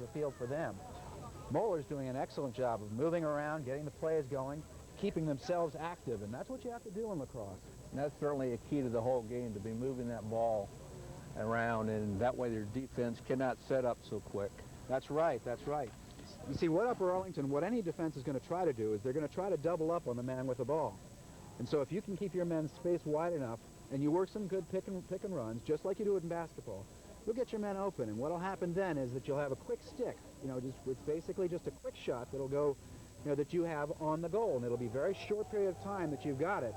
the field for them. Moeller's doing an excellent job of moving around, getting the plays going, keeping themselves active, and that's what you have to do in lacrosse. And that's certainly a key to the whole game, to be moving that ball around, and that way their defense cannot set up so quick. That's right, that's right. You see, what Upper Arlington, what any defense is going to try to do is they're going to try to double up on the man with the ball. And so if you can keep your men's space wide enough, and you work some good pick and runs, just like you do in basketball, you'll get your men open, and what'll happen then is that you'll have a quick stick. It's basically just a quick shot that'll go, that you have on the goal, and it'll be a very short period of time that you've got it.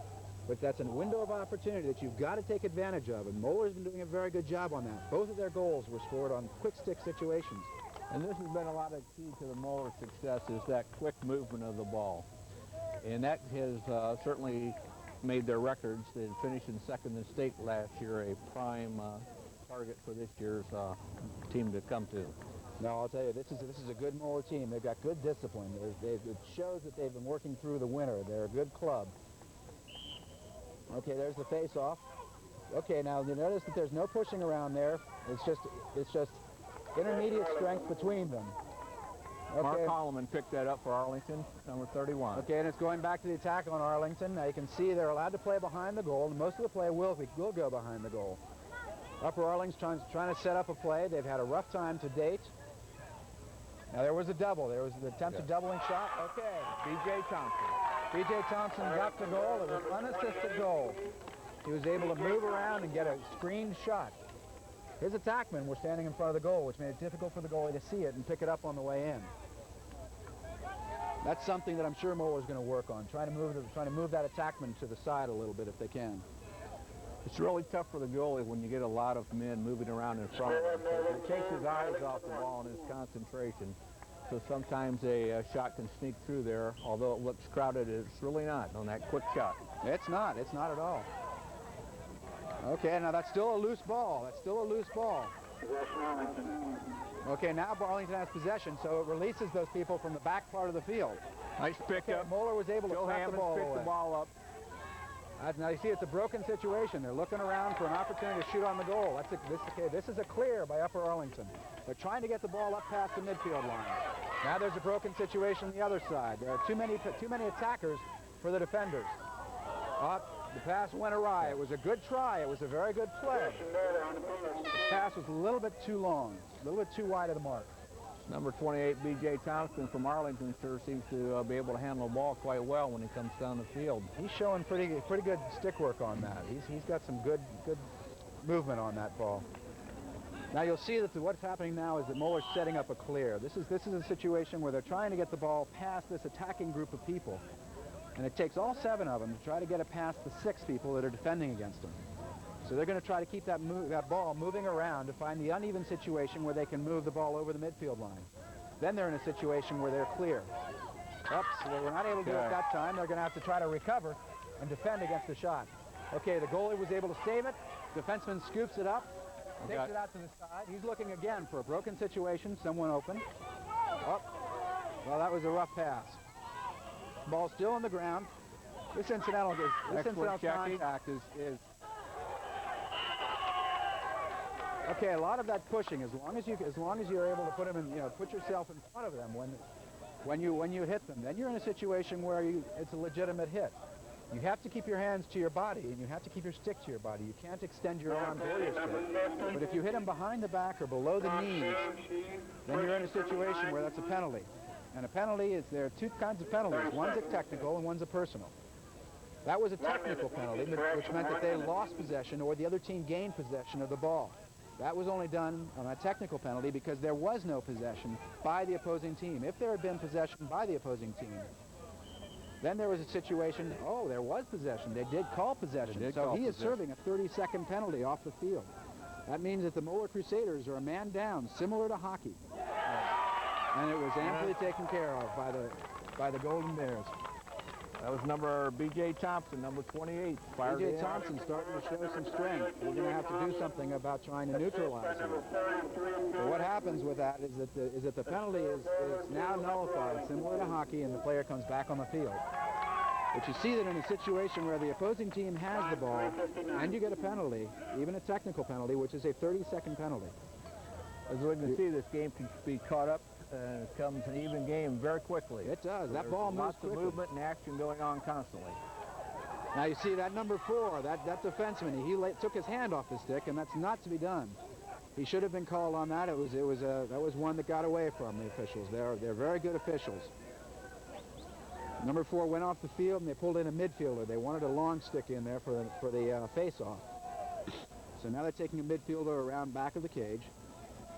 But that's a window of opportunity that you've got to take advantage of, and Moeller's been doing a very good job on that. Both of their goals were scored on quick stick situations. And this has been a lot of key to the Moeller success, is that quick movement of the ball. And that has certainly made their records. They finished in second in state last year, a prime target for this year's team to come to. No, I'll tell you, this is a good Moeller team. They've got good discipline. It shows that they've been working through the winter. They're a good club. Okay, there's the face-off. Okay, now you notice that there's no pushing around there. It's just intermediate strength between them. Okay. Mark Holloman picked that up for Arlington, number 31. Okay, and it's going back to the attack on Arlington. Now you can see they're allowed to play behind the goal, and most of the play will go behind the goal. Upper Arlington's trying to set up a play. They've had a rough time to date. Now there was a double. There was the attempted doubling shot. Okay. B.J. Thompson. B.J. Thompson got the goal. It was an unassisted goal. He was able to move around and get a screened shot. His attackmen were standing in front of the goal, which made it difficult for the goalie to see it and pick it up on the way in. That's something that I'm sure Moeller's going to work on, trying to move that attackman to the side a little bit if they can. It's really tough for the goalie when you get a lot of men moving around in front of him, because it takes his eyes off the ball and his concentration. So sometimes a shot can sneak through there, although it looks crowded. It's really not on that quick shot. It's not at all. Okay, now that's still a loose ball. Okay, now Arlington has possession, so it releases those people from the back part of the field. Nice pickup. Moeller was able to slap the ball away. Picked the ball up. Now you see it's a broken situation. They're looking around for an opportunity to shoot on the goal. This is a clear by Upper Arlington. They're trying to get the ball up past the midfield line. Now there's a broken situation on the other side. There are too many attackers for the defenders. The pass went awry. It was a good try. It was a very good play. The pass was a little bit too long, a little bit too wide of the mark. Number 28, B.J. Thompson from Arlington sure seems to be able to handle the ball quite well when he comes down the field. He's showing pretty good stick work on that. He's got some good movement on that ball. Now you'll see that what's happening now is that Moeller's setting up a clear. This is a situation where they're trying to get the ball past this attacking group of people. And it takes all 7 of them to try to get it past the 6 people that are defending against them. So they're going to try to keep that ball moving around to find the uneven situation where they can move the ball over the midfield line. Then they're in a situation where they're clear. Oops, they were not able to do it that time. They're going to have to try to recover and defend against the shot. Okay, the goalie was able to save it. Defenseman scoops it up, takes it out to the side. He's looking again for a broken situation, someone open. Oh, well, that was a rough pass. Ball still on the ground. This incidental contact is okay. A lot of that pushing, as long as you're able to put them in, put yourself in front of them when you hit them, then you're in a situation where it's a legitimate hit. You have to keep your hands to your body, and you have to keep your stick to your body. You can't extend your arms or your stick. But if you hit them behind the back or below the knees, then you're in a situation where that's a penalty. And a penalty there are 2 kinds of penalties. One's a technical and one's a personal. That was a technical penalty, which meant that they lost possession or the other team gained possession of the ball. That was only done on a technical penalty because there was no possession by the opposing team. If there had been possession by the opposing team, then there was a situation, there was possession. They did call possession. So he is serving a 30-second penalty off the field. That means that the Moeller Crusaders are a man down, similar to hockey. And it was amply taken care of by the Golden Bears. That was number B.J. Thompson, number 28. B.J. Thompson starting to show some strength. We're going to have to do something about trying to neutralize him. So what happens with that is that the penalty is now nullified, similar to hockey, and the player comes back on the field. But you see that in a situation where the opposing team has the ball and you get a penalty, even a technical penalty, which is a 30-second penalty, As we can see, this game can be caught up and it becomes an even game very quickly. It does. That There's ball moves lots quickly. of movement and action going on constantly. Now you see that number 4, that defenseman, he took his hand off the stick, and that's not to be done. He should have been called on that. That was one that got away from the officials. They're very good officials. Number 4 went off the field, and they pulled in a midfielder. They wanted a long stick in there for the face-off. So now they're taking a midfielder around back of the cage,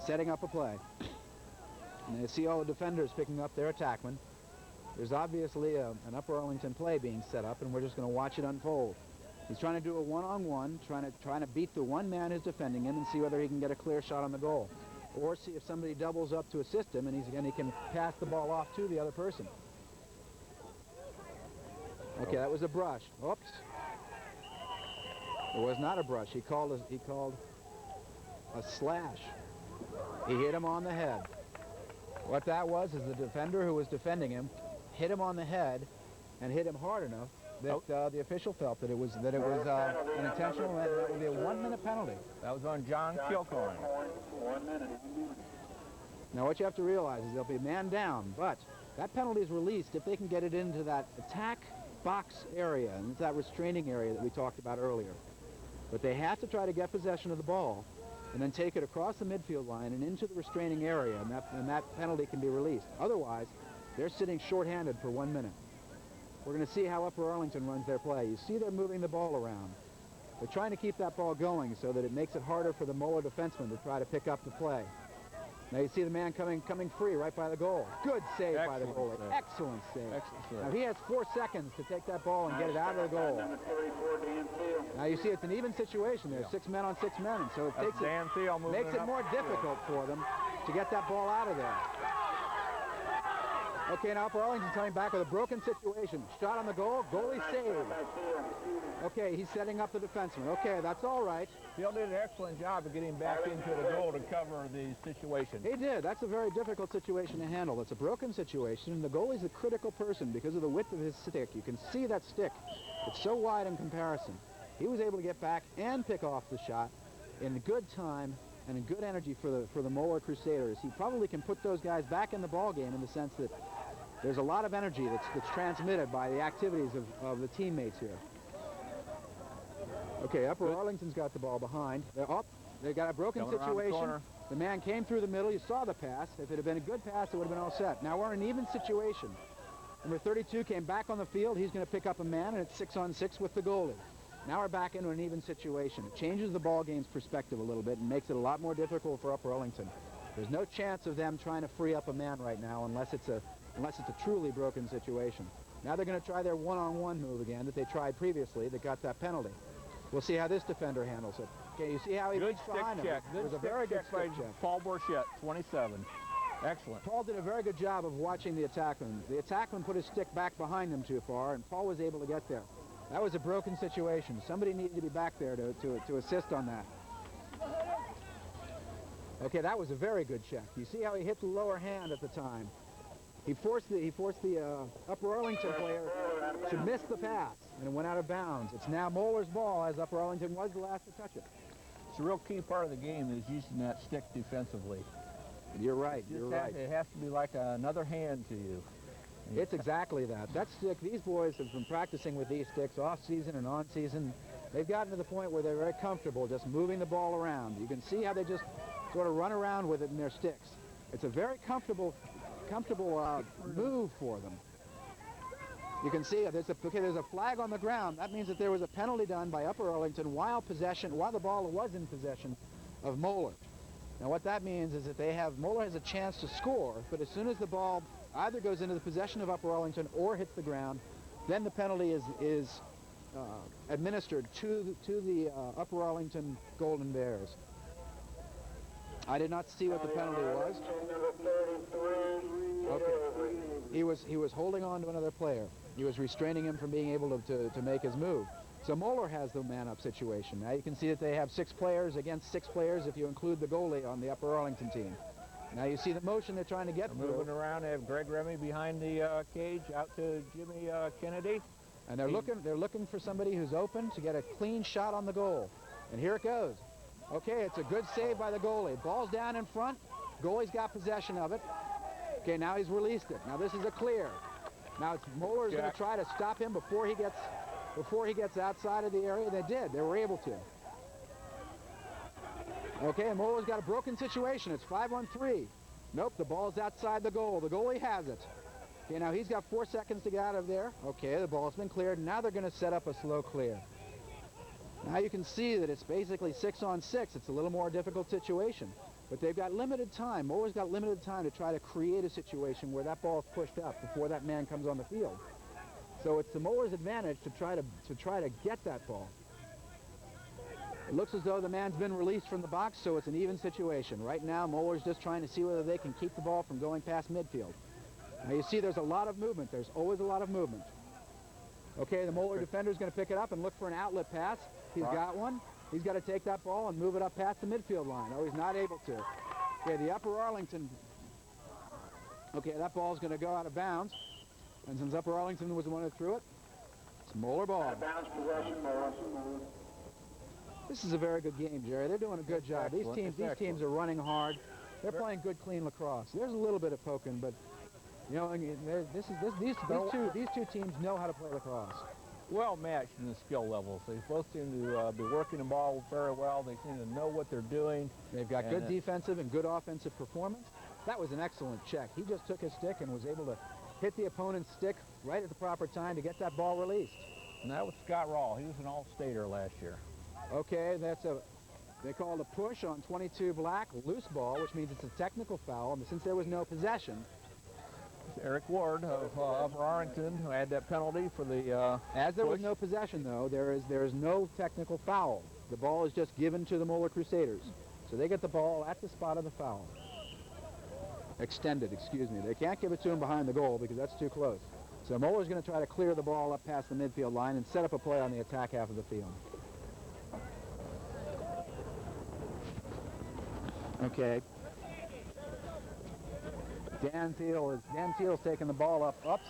setting up a play. And they see all the defenders picking up their attackmen. There's obviously an Upper Arlington play being set up, and we're just going to watch it unfold. He's trying to do a one-on-one, trying to beat the one man who's defending him and see whether he can get a clear shot on the goal, or see if somebody doubles up to assist him and he can pass the ball off to the other person. Okay, that was a brush. Oops. It was not a brush. He called a slash. He hit him on the head. What that was is the defender who was defending him hit him on the head and hit him hard enough that the official felt that it was an intentional, and that would be a 1-minute penalty. That was on John Kilcorn. 1 minute. Now what you have to realize is they'll be man down, but that penalty is released if they can get it into that attack box area, and it's that restraining area that we talked about earlier. But they have to try to get possession of the ball and then take it across the midfield line and into the restraining area, and that penalty can be released. Otherwise, they're sitting shorthanded for 1 minute. We're going to see how Upper Arlington runs their play. You see they're moving the ball around. They're trying to keep that ball going so that it makes it harder for the Moeller defenseman to try to pick up the play. Now you see the man coming free right by the goal. Good save by the goalie. Save. Excellent save. Excellent save. Now he has 4 seconds to take that ball and get it out of the goal. Number 34, Dan Thiel. Now you see it's an even situation. There's 6 men on 6 men, and so it That's Dan Thiel moving makes it up. more difficult for them to get that ball out of there. Okay, now Upper Arlington coming back with a broken situation. Shot on the goal, goalie saved. Okay, he's setting up the defenseman. Okay, that's all right. Thiel did an excellent job of getting back into the goal to cover the situation. He did. That's a very difficult situation to handle. It's a broken situation, and the goalie's a critical person because of the width of his stick. You can see that stick. It's so wide in comparison. He was able to get back and pick off the shot in good time and in good energy for the Moeller Crusaders. He probably can put those guys back in the ball game in the sense that there's a lot of energy that's transmitted by the activities of the teammates here. Okay, Upper Arlington's got the ball behind. They're up. They've got a broken Going around the situation. corner. The man came through the middle. You saw the pass. If it had been a good pass, it would have been all set. Now we're in an even situation. Number 32 came back on the field. He's going to pick up a man, and it's 6-on-6 with the goalie. Now we're back into an even situation. It changes the ball game's perspective a little bit and makes it a lot more difficult for Upper Arlington. There's no chance of them trying to free up a man right now unless it's a truly broken situation. Now they're going to try their one-on-one move again that they tried previously that got that penalty. We'll see how this defender handles it. Okay, you see how he Good reached stick behind him. check. It was a very good by stick check. Paul Borchette, 27. Excellent. Paul did a very good job of watching the attackman. The attackman put his stick back behind him too far, and Paul was able to get there. That was a broken situation. Somebody needed to be back there to assist on that. Okay, that was a very good check. You see how he hit the lower hand at the time. He forced the Upper Arlington player to miss the pass, and it went out of bounds. It's now Moeller's ball, as Upper Arlington was the last to touch it. It's a real key part of the game is using that stick defensively. You're right. You're right. It has to be like another hand to you. It's exactly that. That stick, these boys have been practicing with these sticks off-season and on-season. They've gotten to the point where they're very comfortable just moving the ball around. You can see how they just sort of run around with it in their sticks. It's a very comfortable move for them. You can see there's a flag on the ground. That means that there was a penalty done by Upper Arlington while the ball was in possession of Moeller. Now what that means is that Moeller has a chance to score, but as soon as the ball either goes into the possession of Upper Arlington or hits the ground, then the penalty is administered to the Upper Arlington Golden Bears. I did not see what the penalty was. Okay. He was holding on to another player. He was restraining him from being able to make his move. So Moeller has the man-up situation. Now you can see that they have 6 players against 6 players if you include the goalie on the Upper Arlington team. Now you see the motion they're trying to get through. Moving around, they have Greg Remy behind the cage, out to Jimmy Kennedy. And they're looking for somebody who's open to get a clean shot on the goal. And here it goes. Okay, it's a good save by the goalie. Ball's down in front. Goalie's got possession of it. Okay, now he's released it. Now this is a clear. Now it's Moeller's going to try to stop him before he gets outside of the area. They did. They were able to. Okay, Moeller's got a broken situation. It's 5-on-3. Nope, the ball's outside the goal. The goalie has it. Okay, now he's got 4 seconds to get out of there. Okay, the ball's been cleared. Now they're going to set up a slow clear. Now you can see that it's basically 6-on-6. It's a little more difficult situation. But they've got limited time. Moeller's got limited time to try to create a situation where that ball is pushed up before that man comes on the field. So it's the Moeller's advantage to try to get that ball. It looks as though the man's been released from the box, so it's an even situation. Right now, Moeller's just trying to see whether they can keep the ball from going past midfield. Now you see there's a lot of movement. There's always a lot of movement. Okay, the Moeller defender's going to pick it up and look for an outlet pass. He's got one. He's got to take that ball and move it up past the midfield line. Oh, he's not able to. Okay, the Upper Arlington. Okay, that ball's going to go out of bounds. And since Upper Arlington was the one who threw it, it's Moeller ball. Out of bounds possession, Moeller. This is a very good game, Jerry. They're doing a good job. These teams are running hard. They're playing good, clean lacrosse. There's a little bit of poking, but you know, these two teams know how to play lacrosse. Well matched in the skill levels. They both seem to be working the ball very well. They seem to know what they're doing. They've got good defensive and good offensive performance. That was an excellent check. He just took his stick and was able to hit the opponent's stick right at the proper time to get that ball released. And that was Scott Rawl. He was an all-stater last year. Okay, they called a push on 22 black, loose ball, which means it's a technical foul. And since there was no possession, Eric Ward of Upper Arlington, who had that penalty for the as there was no possession, though, there is no technical foul. The ball is just given to the Moeller Crusaders. So they get the ball at the spot of the foul. Extended, excuse me. They can't give it to him behind the goal because that's too close. So Moeller's going to try to clear the ball up past the midfield line and set up a play on the attack half of the field. Okay. Dan Thiel's taking the ball up. Oops.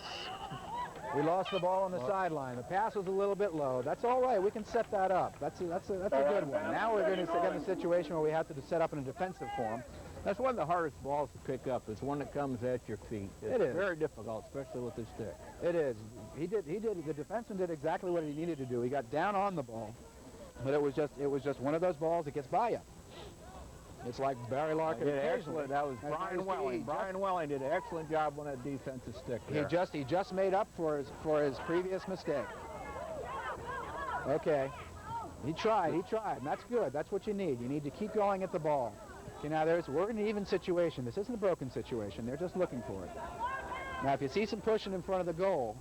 We lost the ball on the sideline. The pass was a little bit low. That's all right. We can set that up. That's a good one. Now we're going to get in a situation where we have to set up in a defensive form. That's one of the hardest balls to pick up. Is one that comes at your feet. It's very difficult, especially with the stick. It is. The defenseman did exactly what he needed to do. He got down on the ball, but it was just one of those balls that gets by you. It's like Barry Larkin. Excellent. That was Brian Welling. Brian Welling did an excellent job on that defensive stick there. He just made up for his previous mistake. Okay. He tried, and that's good. That's what you need. You need to keep going at the ball. Okay, now we're in an even situation. This isn't a broken situation. They're just looking for it. Now, if you see some pushing in front of the goal,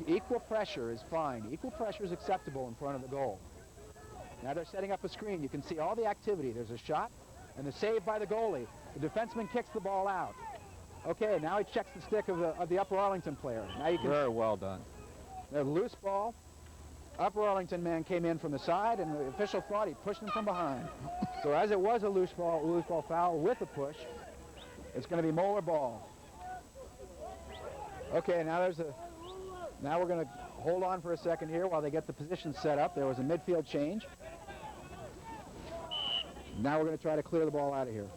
equal pressure is fine. Equal pressure is acceptable in front of the goal. Now they're setting up a screen. You can see all the activity. There's a shot and the save by the goalie. The defenseman kicks the ball out. Okay, now he checks the stick of the Upper Arlington player. Now you can very well done. The loose ball. Upper Arlington man came in from the side, and the official thought he pushed him from behind. So as it was a loose ball foul with a push, it's going to be Moeller ball. Okay, now we're going to hold on for a second here while they get the position set up. There was a midfield change. Now we're going to try to clear the ball out of here.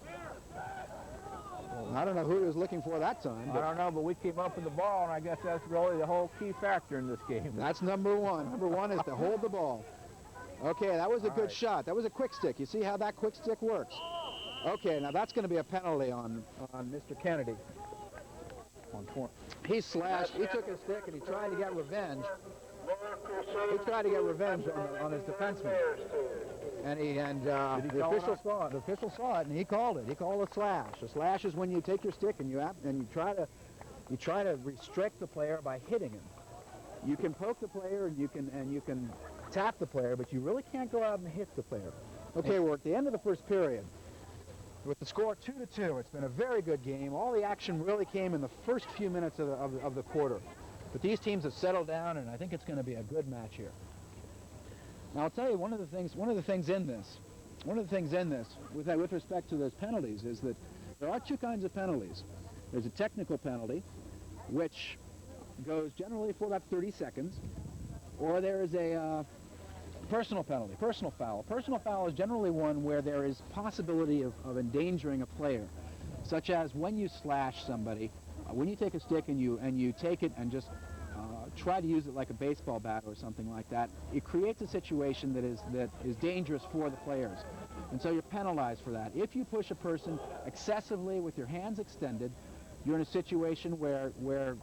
I don't know who he was looking for that time. I don't know, but we came up with the ball, and I guess that's really the whole key factor in this game. That's number one. Number one is to hold the ball. Okay, that was a good shot. That was a quick stick. You see how that quick stick works? Okay, now that's going to be a penalty on Mr. Kennedy. He slashed. He took his stick and he tried to get revenge. He tried to get revenge on his defenseman. And the official saw it and he called it. He called a slash. A slash is when you take your stick and you try to restrict the player by hitting him. You can poke the player and you can tap the player, but you really can't go out and hit the player. Okay, we're at the end of the first period. With the score 2-2, it's been a very good game. All the action really came in the first few minutes of the quarter. But these teams have settled down, and I think it's going to be a good match here. Now, I'll tell you one of the things in this with respect to those penalties is that there are two kinds of penalties. There's a technical penalty, which goes generally for about 30 seconds, or there is a Personal penalty, personal foul. Personal foul is generally one where there is possibility of endangering a player, such as when you slash somebody, when you take a stick and you take it and just try to use it like a baseball bat or something like that. It creates a situation that is dangerous for the players, and so you're penalized for that. If you push a person excessively with your hands extended, you're in a situation where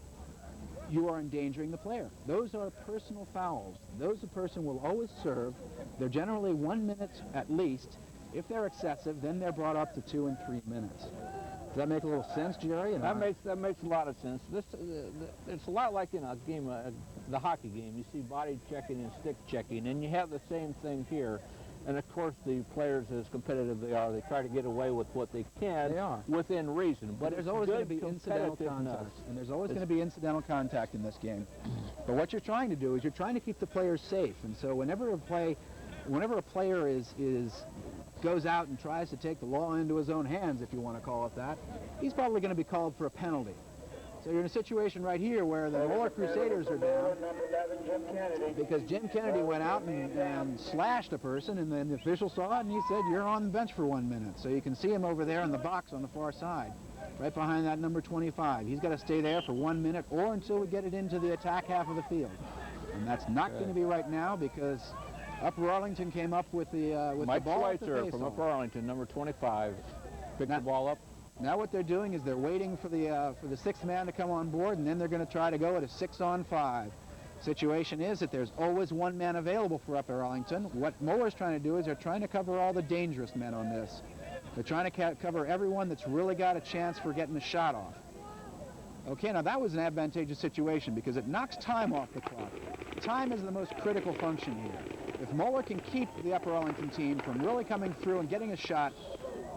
you are endangering the player. Those are personal fouls. Those a person will always serve. They're generally 1 minute at least. If they're excessive, then they're brought up to 2 and 3 minutes. Does that make a little sense, Jerry? That makes a lot of sense. It's a lot like in a game, the hockey game. You see body checking and stick checking, and you have the same thing here. And of course, the players, as competitive they are, they try to get away with what they can within reason. But there's always going to be incidental contact, and there's always going to be incidental contact in this game. But what you're trying to do is you're trying to keep the players safe. And so whenever a player goes out and tries to take the law into his own hands, if you want to call it that, he's probably going to be called for a penalty. So you're in a situation right here where the Moeller Crusaders are down because Jim Kennedy went out and slashed a person, and then the official saw it and he said, you're on the bench for 1 minute. So you can see him over there in the box on the far side, right behind that number 25. He's got to stay there for 1 minute or until we get it into the attack half of the field. And that's not going to be right now because Upper Arlington came up with the Mike the ball. Schweitzer from Upper Arlington, number 25, picked the ball up. Now what they're doing is they're waiting for the sixth man to come on board, and then they're going to try to go at a 6-on-5. Situation is that there's always one man available for Upper Arlington. What Moeller's trying to do is they're trying to cover all the dangerous men on this. They're trying to cover everyone that's really got a chance for getting a shot off. Okay, now that was an advantageous situation because it knocks time off the clock. Time is the most critical function here. If Moeller can keep the Upper Arlington team from really coming through and getting a shot,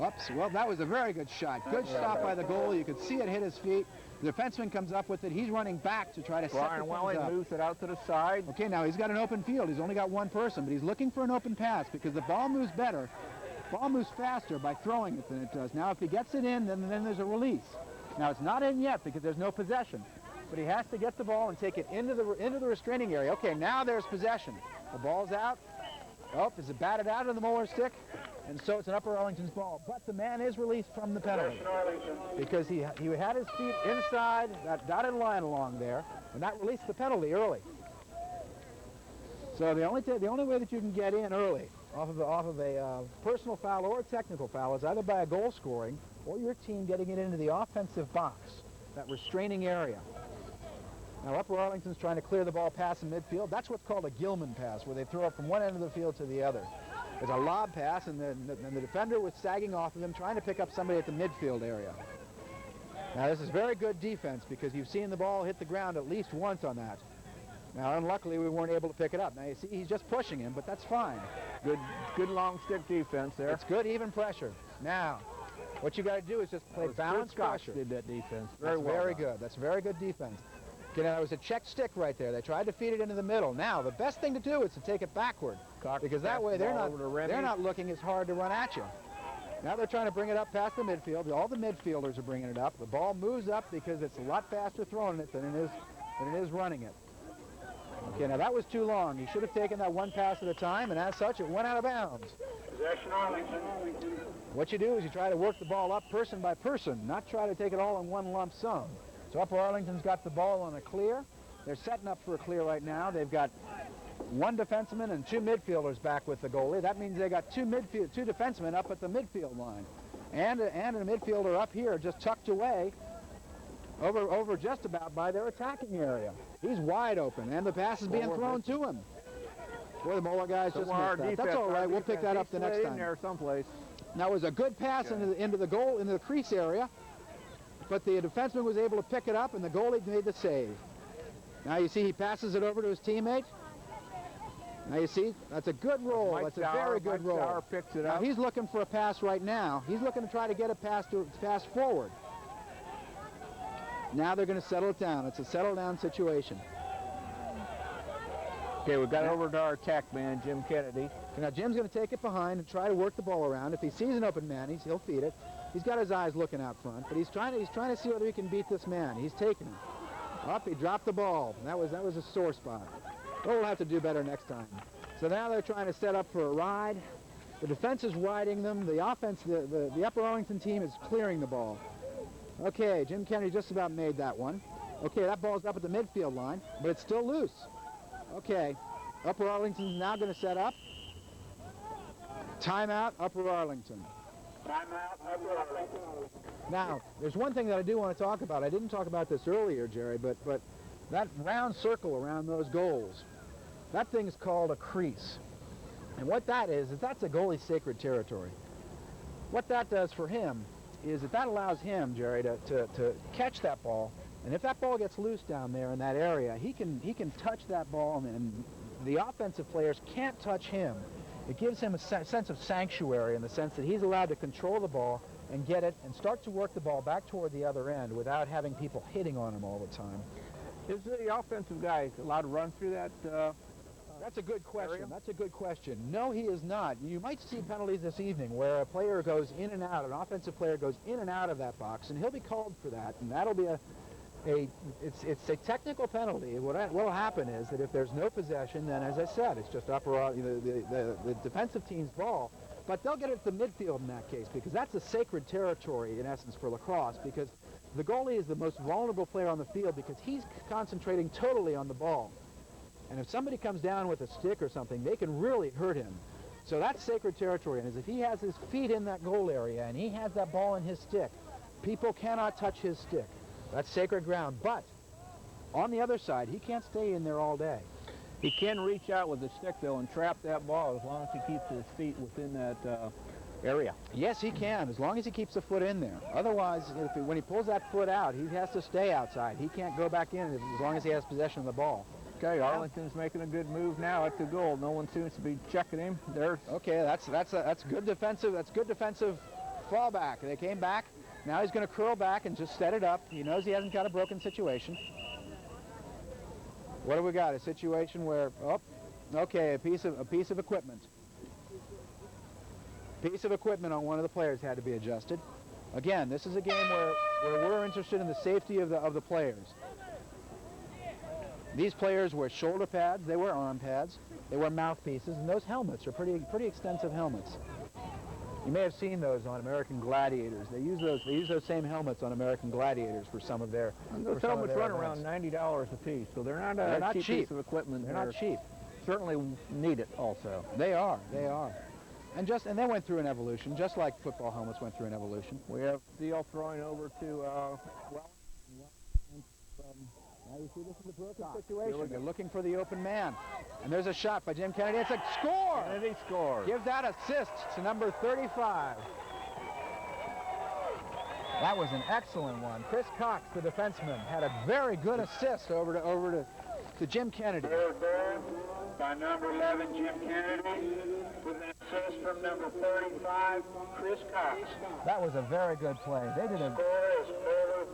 oops, well, that was a very good shot. Good stop by the goalie. You could see it hit his feet. The defenseman comes up with it. He's running back to try to set the things up. moves it out to the side. Okay, now he's got an open field. He's only got one person, but he's looking for an open pass because the ball moves better. Ball moves faster by throwing it than it does. Now, if he gets it in, then there's a release. Now, it's not in yet because there's no possession, but he has to get the ball and take it into the restraining area. Okay, now there's possession. The ball's out. Oh, is it batted out of the Moeller stick? And so it's an Upper Arlington's ball. But the man is released from the penalty because he had his feet inside that dotted line along there, and that released the penalty early. So the only way that you can get in early off of a personal foul or a technical foul is either by a goal scoring or your team getting it into the offensive box, that restraining area. Now, Upper Arlington's trying to clear the ball past the midfield. That's what's called a Gilman pass, where they throw it from one end of the field to the other. It's a lob pass, and the defender was sagging off of him, trying to pick up somebody at the midfield area. Now, this is very good defense because you've seen the ball hit the ground at least once on that. Now, unluckily, we weren't able to pick it up. Now, you see, he's just pushing him, but that's fine. Good long stick defense there. It's good even pressure. Now, what you got to do is just play balanced pressure. Did that defense Very good. That's very good defense. Okay, now, there was a checked stick right there. They tried to feed it into the middle. Now, the best thing to do is to take it backward because that way they're not looking as hard to run at you. Now they're trying to bring it up past the midfield. All the midfielders are bringing it up. The ball moves up because it's a lot faster throwing it than it is running it. Okay, now that was too long. He should have taken that one pass at a time, and as such, it went out of bounds. Possession Arlington. What you do is you try to work the ball up person by person, not try to take it all in one lump sum. So Upper Arlington's got the ball on a clear. They're setting up for a clear right now. They've got one defenseman and two midfielders back with the goalie. That means they got two defensemen up at the midfield line, and a midfielder up here just tucked away over just about by their attacking area. He's wide open, and the pass is being thrown to him. Boy, the Moeller guys just missed that. That's all right. We'll pick that up the next time. There someplace. Now, it was a good pass into the crease area, but the defenseman was able to pick it up, and the goalie made the save. Now you see he passes it over to his teammate. Now you see, that's a good roll. That's a very good roll. Sauer picks it up. Now he's looking for a pass right now. He's looking to try to get a pass forward. Now they're going to settle it down. It's a settle-down situation. Okay, we've got it over to our attack man, Jim Kennedy. Now Jim's going to take it behind and try to work the ball around. If he sees an open man, he'll feed it. He's got his eyes looking out front, but he's trying to see whether he can beat this man. He's taking him. Up, he dropped the ball. That was a sore spot. We'll have to do better next time. So now they're trying to set up for a ride. The defense is riding them. The offense, the Upper Arlington team is clearing the ball. Okay, Jim Kennedy just about made that one. Okay, that ball's up at the midfield line, but it's still loose. Okay, Upper Arlington's now going to set up. Timeout, Upper Arlington. Timeout, Upper Arlington. Now, there's one thing that I do want to talk about. I didn't talk about this earlier, Jerry, but that round circle around those goals, that thing is called a crease. And what that is that's a goalie's sacred territory. What that does for him is that allows him, Jerry, to catch that ball. And if that ball gets loose down there in that area, he can touch that ball, and the offensive players can't touch him. It gives him a sense of sanctuary in the sense that he's allowed to control the ball and get it and start to work the ball back toward the other end without having people hitting on him all the time. Is the offensive guy allowed to run through that? That's a good question. Area? That's a good question. No, he is not. You might see penalties this evening where a player goes in and out, an offensive player goes in and out of that box, and he'll be called for that, and that'll be it's a technical penalty. What will happen is that if there's no possession, then as I said, it's just the defensive team's ball. But they'll get it to the midfield in that case because that's a sacred territory in essence for lacrosse, because the goalie is the most vulnerable player on the field because he's concentrating totally on the ball. And if somebody comes down with a stick or something, they can really hurt him. So that's sacred territory. And as if he has his feet in that goal area and he has that ball in his stick, people cannot touch his stick. That's sacred ground. But on the other side, he can't stay in there all day. He can reach out with the stick, though, and trap that ball as long as he keeps his feet within that area. Yes, he can, as long as he keeps a foot in there. Otherwise, when he pulls that foot out, he has to stay outside. He can't go back in as long as he has possession of the ball. Okay, Arlington's making a good move now at the goal. No one seems to be checking him. Okay, that's good defensive. That's good defensive fallback. They came back. Now he's going to curl back and just set it up. He knows he hasn't got a broken situation. What have we got? A situation where okay, a piece of equipment. Piece of equipment on one of the players had to be adjusted. Again, this is a game where we're interested in the safety of the players. These players wear shoulder pads, they wear arm pads, they wear mouthpieces, and those helmets are pretty extensive helmets. You may have seen those on American Gladiators. They use those same helmets on American Gladiators for some of their. And those helmets run around $90 a piece, so they're not cheap piece of equipment. They're not cheap. Certainly need it also. They are. And they went through an evolution, just like football helmets went through an evolution. We have Steele throwing over to Now you see this is a broken situation. They're looking for the open man. And there's a shot by Jim Kennedy. It's a score! Kennedy scores. Give that assist to number 35. That was an excellent one. Chris Cox, the defenseman, had a very good assist over to Jim Kennedy. There by number 11, Jim Kennedy, with an assist from number 35, Chris Cox. That was a very good play. They did a Score is Moeller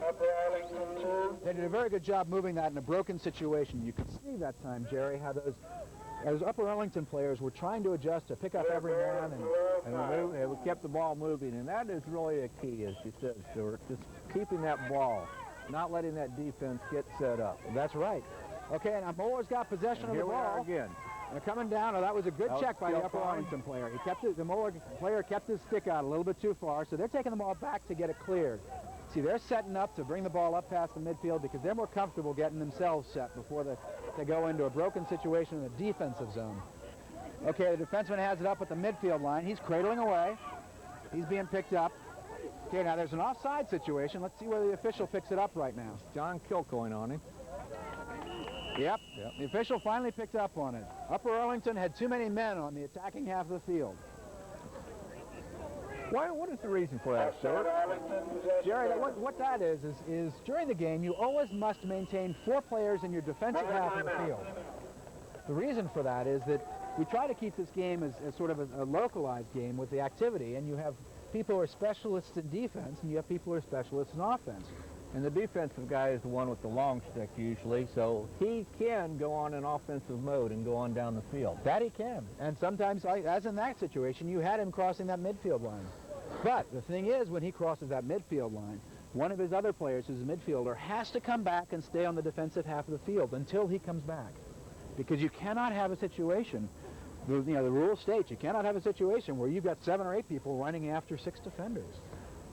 3, Upper Arlington 2. They did a very good job moving that in a broken situation. You could see that time, Jerry, how those Upper Arlington players were trying to adjust to pick up every man and we kept the ball moving, and that is really a key, as you said, Stuart, just keeping that ball, not letting that defense get set up. That's right. Okay, now Moeller's got possession of the ball. Again. They're coming down. Oh, that was a good check by the Upper Arlington player. The Moeller player kept his stick out a little bit too far, so they're taking the ball back to get it cleared. See, they're setting up to bring the ball up past the midfield because they're more comfortable getting themselves set before they go into a broken situation in the defensive zone. Okay, the defenseman has it up at the midfield line. He's cradling away. He's being picked up. Okay, now there's an offside situation. Let's see whether the official picks it up right now. John Kilk going on him. Yep. The official finally picked up on it. Upper Arlington had too many men on the attacking half of the field. What is the reason for that, Stuart? Jerry, what that is during the game, you always must maintain 4 players in your defensive half of the field. The reason for that is that we try to keep this game as sort of a localized game with the activity, and you have people who are specialists in defense, and you have people who are specialists in offense. And the defensive guy is the one with the long stick usually, so he can go on in offensive mode and go on down the field. That he can. And sometimes, as in that situation, you had him crossing that midfield line. But the thing is, when he crosses that midfield line, one of his other players, who's a midfielder, has to come back and stay on the defensive half of the field until he comes back. because you cannot have a situation, the rule states you cannot have a situation where you've got 7 or 8 people running after 6 defenders.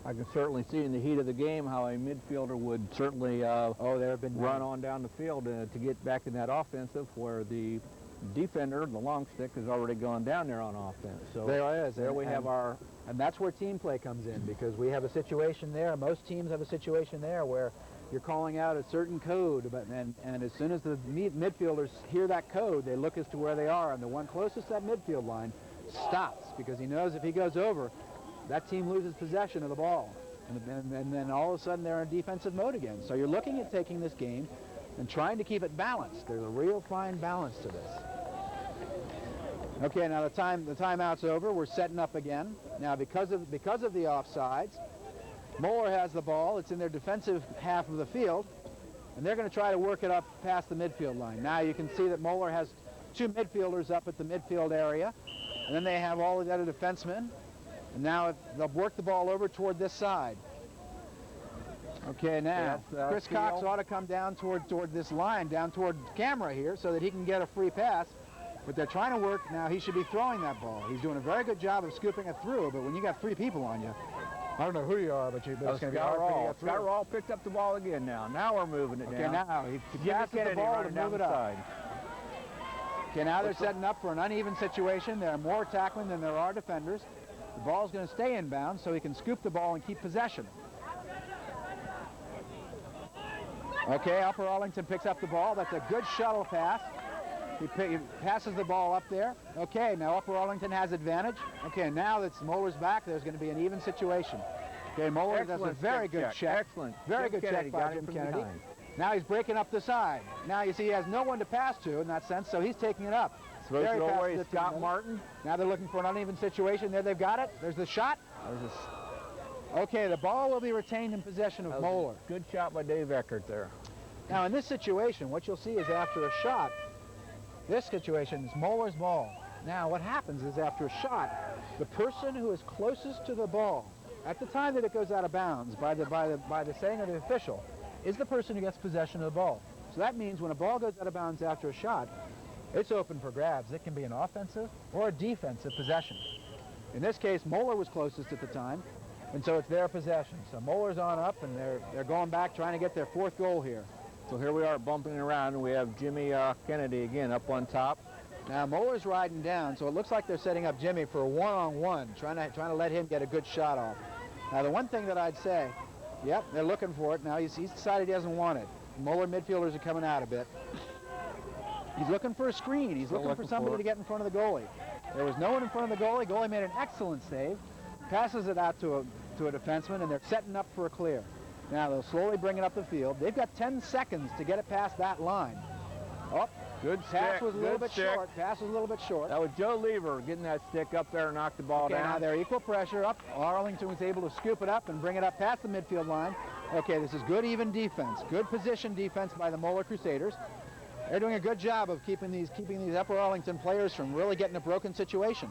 I can certainly see in the heat of the game how a midfielder would certainly run on down the field to get back in that offensive, where the defender, the long stick, has already gone down there on offense. So there we have our... And that's where team play comes in, because we have a situation there, most teams have a situation there where you're calling out a certain code, and as soon as the midfielders hear that code, they look as to where they are, and the one closest to that midfield line stops, because he knows if he goes over, that team loses possession of the ball. And then all of a sudden they're in defensive mode again. So you're looking at taking this game and trying to keep it balanced. There's a real fine balance to this. Okay, now the timeout's over. We're setting up again. Now because of the offsides, Moeller has the ball. It's in their defensive half of the field, and they're going to try to work it up past the midfield line. Now you can see that Moeller has 2 midfielders up at the midfield area, and then they have all of the other defensemen. And now they'll work the ball over toward this side. Okay, now Chris Cox ought to come down toward this line, down toward camera here, so that he can get a free pass. But they're trying to work. Now he should be throwing that ball. He's doing a very good job of scooping it through, but when you got 3 people on you, I don't know who you are, but it's going to be hard for you to get through. Scott Rawl picked up the ball again now. Now we're moving it down. Okay, now he passes the ball to move it up. Okay, now they're setting up for an uneven situation. There are more tackling than there are defenders. The ball's going to stay inbound, so he can scoop the ball and keep possession. Okay, Upper Arlington picks up the ball. That's a good shuttle pass. He passes the ball up there. Okay, now Upper Arlington has advantage. Okay, now that Moeller's back, there's going to be an even situation. Okay, Moeller does a very good check. Excellent. Very good check by Jim Kennedy. Now he's breaking up the side. Now you see he has no one to pass to in that sense, so he's taking it up. Throws it away, Scott Martin. Now they're looking for an uneven situation. There they've got it. There's the shot. Okay, the ball will be retained in possession of Moeller. Good shot by Dave Eckert there. Now in this situation, what you'll see is after a shot, this situation is Moeller's ball. Now what happens is after a shot, the person who is closest to the ball at the time that it goes out of bounds by the saying of the official is the person who gets possession of the ball. So that means when a ball goes out of bounds after a shot, it's open for grabs. It can be an offensive or a defensive possession. In this case, Moeller was closest at the time, and so it's their possession. So Moeller's on up, and they're going back trying to get their 4th goal here. So here we are bumping around, and we have Jimmy Kennedy again up on top. Now Moeller's riding down, so it looks like they're setting up Jimmy for a one-on-one, trying to let him get a good shot off. Now the one thing that I'd say, yep, they're looking for it. Now he's decided he doesn't want it. Moeller midfielders are coming out a bit. He's looking for a screen. He's looking for somebody to get in front of the goalie. There was no one in front of the goalie. Goalie made an excellent save, passes it out to a defenseman, and they're setting up for a clear. Now they'll slowly bring it up the field. They've got 10 seconds to get it past that line. Oh, good pass stick, was a little bit short. Pass was a little bit short. That was Joe Lever getting that stick up there and knocked the ball down. Now they're equal pressure up. Arlington was able to scoop it up and bring it up past the midfield line. Okay, this is good even defense. Good position defense by the Moeller Crusaders. They're doing a good job of keeping these Upper Arlington players from really getting a broken situation.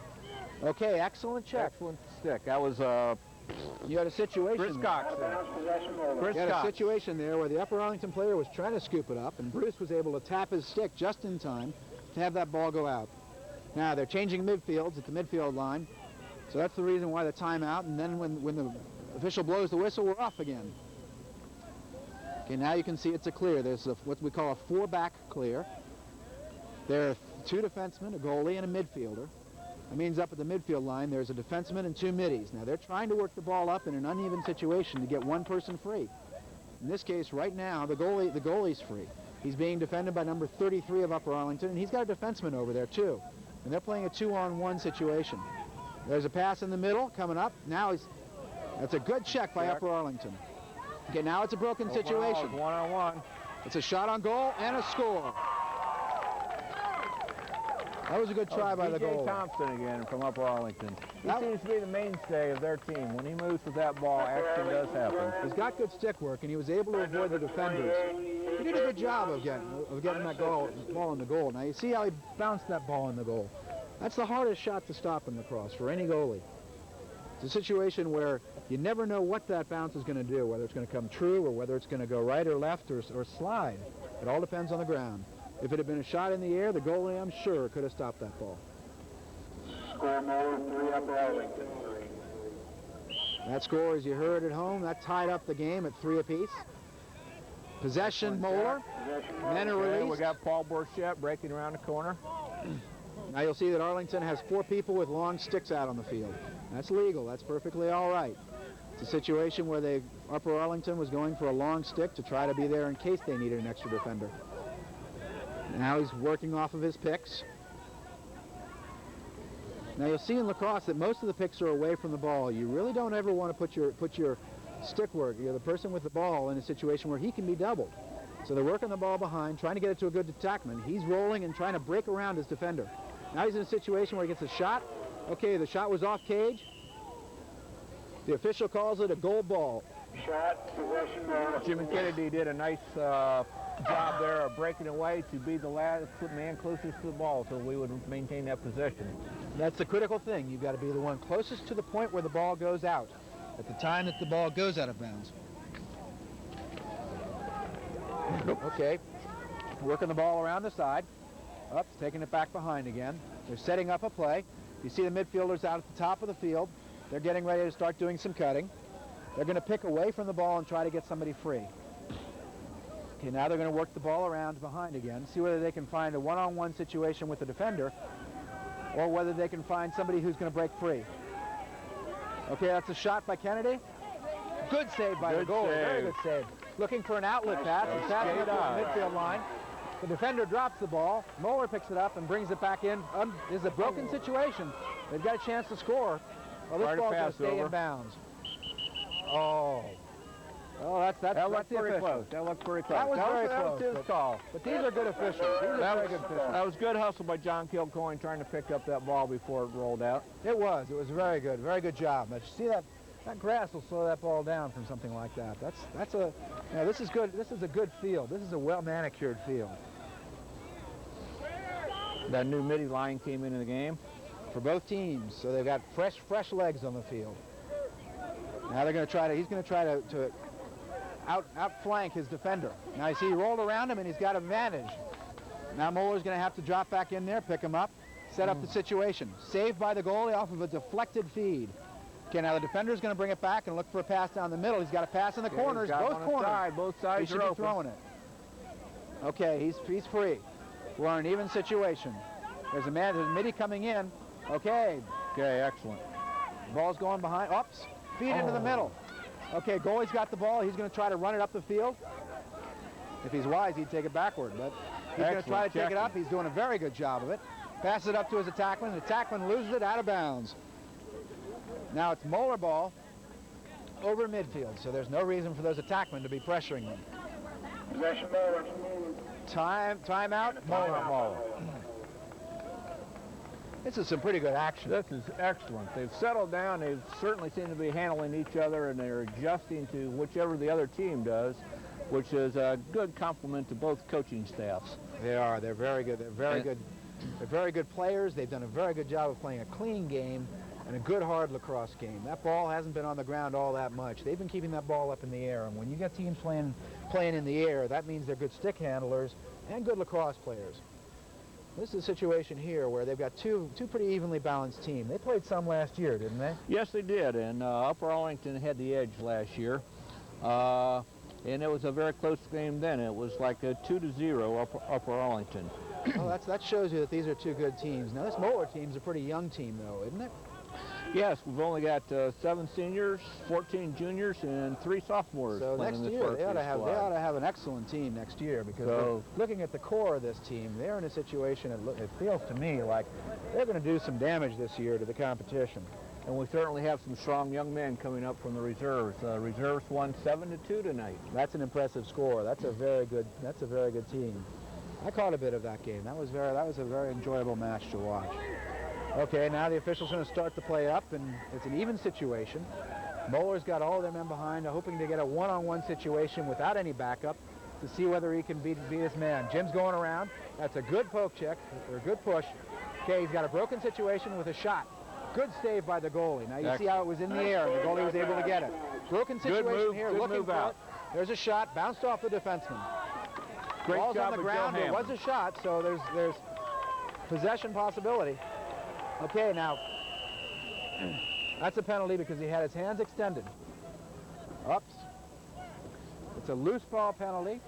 Okay, excellent check. Excellent stick. That was you had a situation. Chris Cox there. You had a situation there where the Upper Arlington player was trying to scoop it up, and Bruce was able to tap his stick just in time to have that ball go out. Now they're changing midfields at the midfield line, so that's the reason why the timeout. And then when the official blows the whistle, we're off again. Okay, now you can see it's a clear. There's what we call a 4-back clear. There are 2 defensemen, a goalie, and a midfielder. That means up at the midfield line, there's a defenseman and 2 middies. Now they're trying to work the ball up in an uneven situation to get one person free. In this case, right now, the goalie's free. He's being defended by number 33 of Upper Arlington, and he's got a defenseman over there too. And they're playing a 2-on-1 situation. There's a pass in the middle coming up. Now that's a good check by Upper Arlington. Okay, now it's a broken situation. One-on-one. It's a shot on goal and a score. That was a good try by the goalie. Thompson again from Upper Arlington. He seems to be the mainstay of their team. When he moves with that ball, action does happen. He's got good stick work, and he was able to avoid the defenders. He did a good job of getting that ball in the goal. Now you see how he bounced that ball in the goal. That's the hardest shot to stop in lacrosse for any goalie. It's a situation where you never know what that bounce is going to do, whether it's going to come true or whether it's going to go right or left or slide. It all depends on the ground. If it had been a shot in the air, the goalie, I'm sure, could have stopped that ball. Score Moeller 3, Upper Arlington 3. That score, as you heard at home, that tied up the game at 3 apiece. Possession, Moeller. Men are released. We got Paul Borchette breaking around the corner. Now you'll see that Arlington has 4 people with long sticks out on the field. That's legal. That's perfectly all right. It's a situation where Upper Arlington was going for a long stick to try to be there in case they needed an extra defender. Now he's working off of his picks. Now you'll see in lacrosse that most of the picks are away from the ball. You really don't ever want to put your stick work, the person with the ball, in a situation where he can be doubled. So they're working the ball behind, trying to get it to a good attackman. He's rolling and trying to break around his defender. Now he's in a situation where he gets a shot. Okay, the shot was off cage. The official calls it a goal ball. Shot, possession, Moeller. Jim Kennedy did a nice job there of breaking away to be the last man closest to the ball, so we would maintain that possession. That's the critical thing. You've got to be the one closest to the point where the ball goes out at the time that the ball goes out of bounds. Okay, working the ball around the side. Up, taking it back behind again. They're setting up a play. You see the midfielders out at the top of the field. They're getting ready to start doing some cutting. They're going to pick away from the ball and try to get somebody free. Okay, now they're going to work the ball around behind again, see whether they can find a one-on-one situation with the defender or whether they can find somebody who's going to break free. Okay, that's a shot by Kennedy. Good save by the goalie. Very good save. Looking for an outlet pass. He's passing it up the midfield line. The defender drops the ball. Moeller picks it up and brings it back in. This is a broken situation. They've got a chance to score. Well, this ball's going to stay in bounds. Oh, that looked pretty close. That looked pretty close. That was very close. That was his call. But these are good officials. These are very good officials. That was good hustle by John Kilcoyne trying to pick up that ball before it rolled out. It was very good. Very good job. But you see that grass will slow that ball down from something like that. This is good. This is a good field. This is a well manicured field. That new midi line came into the game for both teams, so they've got fresh legs on the field. Now they're going to try to. He's going to try to outflank his defender. Now you see he rolled around him and he's got advantage. Now Moeller's going to have to drop back in there, pick him up, set up the situation. Saved by the goalie off of a deflected feed. Okay, now the defender's going to bring it back and look for a pass down the middle. He's got a pass in the corners, both corners. Both sides he should be throwing it. Okay, he's free. We're on an even situation. There's a midi coming in. Okay, excellent. Ball's going behind. Oops, feed into the middle. Okay, goalie's got the ball. He's going to try to run it up the field. If he's wise, he'd take it backward, but he's going to try to take it up. He's doing a very good job of it. Passes it up to his attackman. The attackman loses it out of bounds. Now it's Moeller ball over midfield, so there's no reason for those attackmen to be pressuring them. Possession, Moeller. Timeout, Moeller. This is some pretty good action. This is excellent. They've settled down. They certainly seem to be handling each other, and they're adjusting to whichever the other team does, which is a good compliment to both coaching staffs. They are. They're very good. They're very good. They're very good players. They've done a very good job of playing a clean game and a good hard lacrosse game. That ball hasn't been on the ground all that much. They've been keeping that ball up in the air, and when you get teams playing in the air, that means they're good stick handlers and good lacrosse players. This is a situation here where they've got two pretty evenly balanced teams. They played some last year, didn't they? Yes, they did, and Upper Arlington had the edge last year. And it was a very close game then. It was like a 2-0 Upper Arlington. Well, that shows you that these are two good teams. Now, this Moeller team's a pretty young team, though, isn't it? Yes, we've only got 7 seniors, 14 juniors, and 3 sophomores. So next year they ought to have an excellent team next year, because looking at the core of this team, they're in a situation. It feels to me like they're going to do some damage this year to the competition. And we certainly have some strong young men coming up from the reserves. Reserves won 7-2 tonight. That's an impressive score. That's a very good team. I caught a bit of that game. That was a very enjoyable match to watch. Okay, now the official's going to start the play up, and it's an even situation. Moeller's got all of their men behind, hoping to get a one-on-one situation without any backup to see whether he can beat his man. Jim's going around. That's a good poke check, or a good push. Okay, he's got a broken situation with a shot. Good save by the goalie. Now you see how it was in the air, and the goalie was able to get it. Broken situation here, looking for it. There's a shot, bounced off the defenseman. Great Ball's job on the of ground. Joe It was Hammond. a shot, so there's possession possibility. Okay, now that's a penalty because he had his hands extended. Oops. It's a loose ball penalty,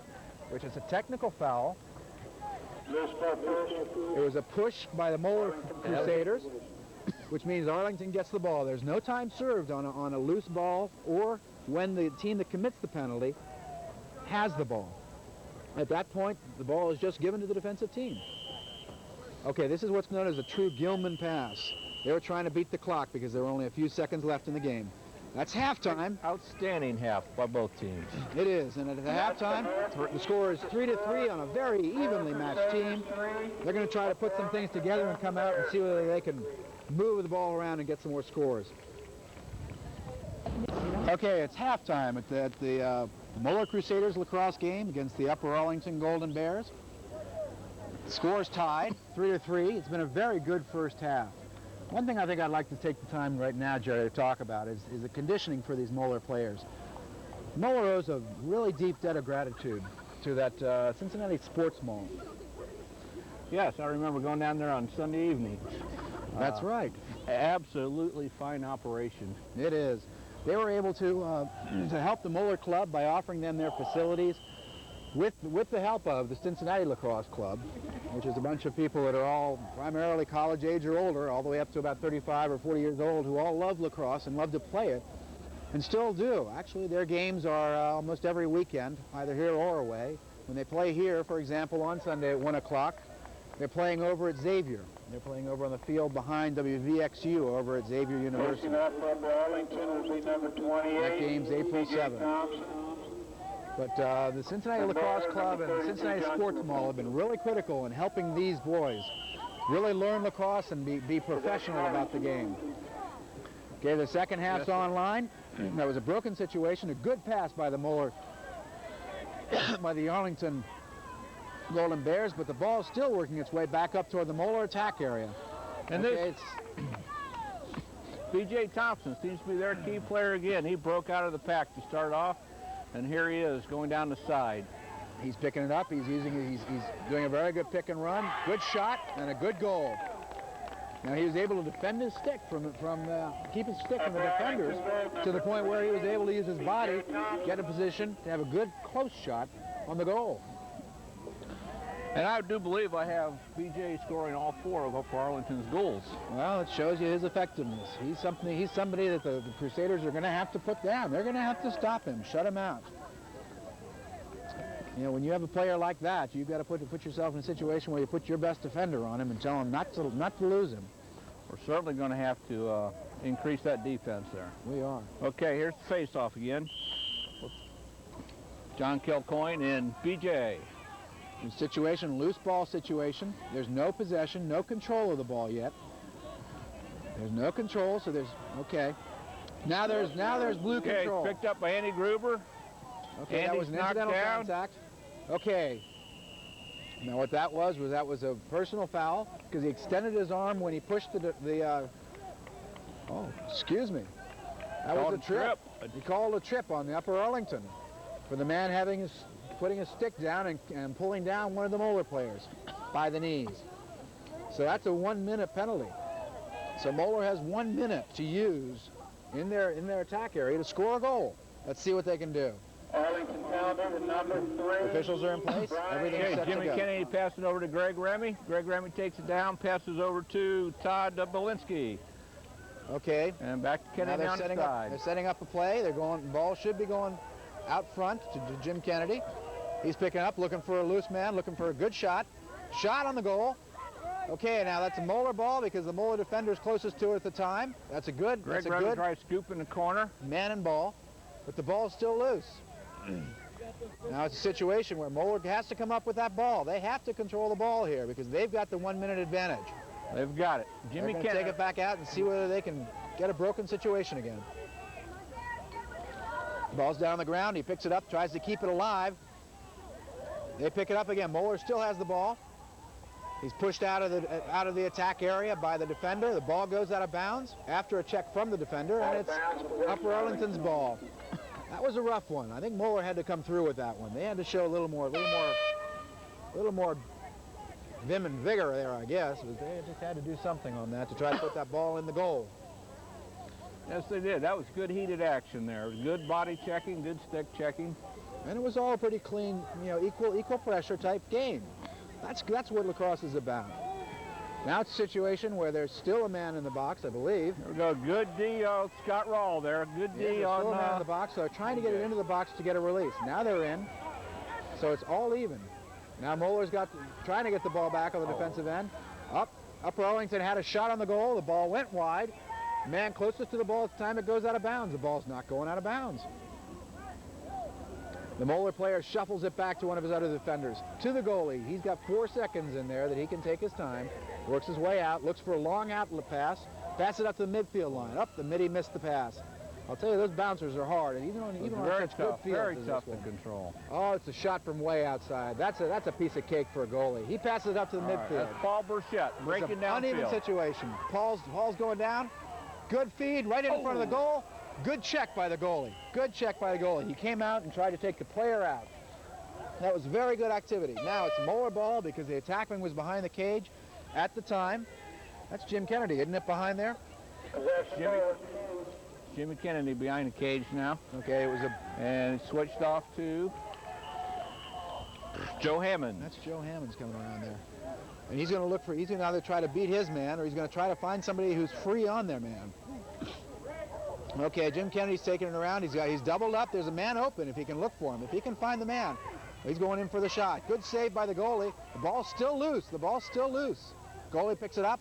which is a technical foul. Loose ball push. It was a push by the Moeller Crusaders, which means Arlington gets the ball. There's no time served on a loose ball or when the team that commits the penalty has the ball. At that point, the ball is just given to the defensive team. Okay, this is what's known as a true Gilman pass. They were trying to beat the clock because there were only a few seconds left in the game. That's halftime. Outstanding half by both teams. It is, and at the halftime, the score is 3-3 on a very evenly matched team. They're going to try to put some things together and come out and see whether they can move the ball around and get some more scores. Okay, it's halftime at the Moeller Crusaders lacrosse game against the Upper Arlington Golden Bears. The score is tied, 3-3. It's been a very good first half. One thing I think I'd like to take the time right now, Jerry, to talk about is the conditioning for these Moeller players. Moeller owes a really deep debt of gratitude to that Cincinnati sports mall. Yes, I remember going down there on Sunday evenings. That's right. Absolutely fine operation. It is. They were able to help the Moeller Club by offering them their facilities with the help of the Cincinnati Lacrosse Club, which is a bunch of people that are all primarily college age or older, all the way up to about 35 or 40 years old, who all love lacrosse and love to play it, and still do. Actually, their games are almost every weekend, either here or away. When they play here, for example, on Sunday at 1 o'clock, they're playing over at Xavier. They're playing over on the field behind WVXU over at Xavier University. Pushing up from Arlington will be number 28. That game's April 7th. But the Cincinnati Lacrosse Club and the Cincinnati Sports Mall have been really critical in helping these boys really learn lacrosse and be professional about the game. Okay, the second half's online. That was a broken situation. A good pass by the Moeller, by the Arlington Golden Bears, but the ball is still working its way back up toward the Moeller attack area. And okay, B.J. Thompson seems to be their key player again. He broke out of the pack to start off, and here he is going down the side. He's picking it up. He's doing a very good pick and run. Good shot and a good goal. Now he was able to defend his stick keep his stick from the defenders to the point where he was able to use his body, get a position to have a good close shot on the goal. And I do believe I have B.J. scoring all 4 of Upper Arlington's goals. Well, it shows you his effectiveness. He's somebody that the Crusaders are going to have to put down. They're going to have to stop him, shut him out. You know, when you have a player like that, you've got to put yourself in a situation where you put your best defender on him and tell him not to lose him. We're certainly going to have to increase that defense there. We are. Okay, here's the face-off again. John Kilcoyne and B.J. In situation, loose ball situation. There's no possession, no control of the ball yet. There's no control, so there's okay. Now there's blue control. Picked up by Andy Gruber. Okay, Andy's that was an knocked incidental down. contact. Okay. Now what that was a personal foul because he extended his arm when he pushed oh, excuse me. That was a trip. He called a trip on the Upper Arlington for the man putting his stick down and pulling down one of the Moeller players by the knees. So that's a 1-minute penalty. So Moeller has 1 minute to use in their attack area to score a goal. Let's see what they can do. Arlington Pounder, number 3. Officials are in place. Everything's set to Jimmy go. Kennedy passes it over to Greg Remy. Greg Remy takes it down, passes over to Todd Belinsky. Okay. And back to Kennedy Now on the side. they're setting up a play. The ball should be going out front to Jim Kennedy. He's picking up, looking for a loose man, looking for a good shot. Shot on the goal. Okay, now that's a Moeller ball because the Moeller defender is closest to it at the time. That's a good, Greg Remy tries scoop in the corner. Man and ball, but the ball's still loose. Now it's a situation where Moeller has to come up with that ball. They have to control the ball here because they've got the 1-minute advantage. They've got it. Jimmy They're going to take it back out and see whether they can get a broken situation again. Ball's down on the ground. He picks it up, tries to keep it alive. They pick it up again. Moeller still has the ball. He's pushed out of the attack area by the defender. The ball goes out of bounds after a check from the defender, and it's Upper Arlington's ball. That was a rough one. I think Moeller had to come through with that one. They had to show a little more little more vim and vigor there, I guess. But they just had to do something on that to try to put that ball in the goal. Yes, they did. That was good heated action there. Good body checking, good stick checking. And it was all a pretty clean, you know, equal pressure type game. That's what lacrosse is about. Now it's a situation where there's still a man in the box, I believe. There we go. Good D, Scott Rawl there. Good D There's on still a man in the box, so they're trying to get it into the box to get a release. Now they're in, so it's all even. Now Moeller's trying to get the ball back on the defensive end. Upper Arlington had a shot on the goal. The ball went wide. Man closest to the ball at the time it goes out of bounds. The ball's not going out of bounds. The Moeller player shuffles it back to one of his other defenders. To the goalie. He's got 4 seconds in there that he can take his time. Works his way out. Looks for a long outlet pass. Pass it up to the midfield line. The midi missed the pass. I'll tell you, those bouncers are hard. And even on very such tough, good fields very as tough this to one. control. Oh, it's a shot from way outside. That's a piece of cake for a goalie. He passes it up to the midfield. Right, that's Paul Burchett breaking It's an down uneven field. situation. Paul's going down. Good feed right in front of the goal. Good check by the goalie. Good check by the goalie. He came out and tried to take the player out. That was very good activity. Now it's Moeller ball because the attackman was behind the cage at the time. That's Jim Kennedy, isn't it, behind there? Jimmy Kennedy behind the cage now. Okay, it was And he switched off to Joe Hammond. That's Joe Hammond's coming around there. And he's going to either try to beat his man or he's going to try to find somebody who's free on their man. Okay, Jim Kennedy's taking it around. He's doubled up. There's a man open if he can look for him. If he can find the man, he's going in for the shot. Good save by the goalie. The ball's still loose. Goalie picks it up.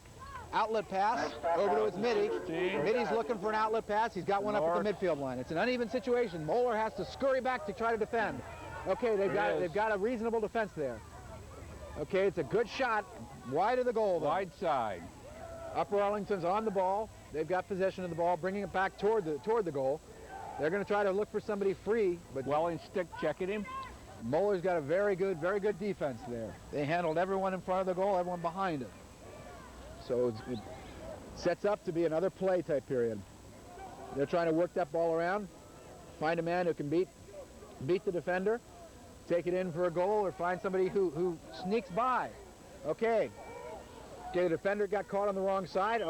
Outlet pass over to his midi. Midi's looking for an outlet pass. He's got one up at the midfield line. It's an uneven situation. Moeller has to scurry back to try to defend. Okay, they've got a reasonable defense there. Okay, it's a good shot. Wide of the goal, though. Wide side. Upper Arlington's on the ball. They've got possession of the ball, bringing it back toward the goal. They're going to try to look for somebody free, but Welling stick checking him. Moeller's got a very good defense there. They handled everyone in front of the goal, everyone behind it. So it sets up to be another play type period. They're trying to work that ball around, find a man who can beat the defender, take it in for a goal, or find somebody who sneaks by. Okay, the defender got caught on the wrong side.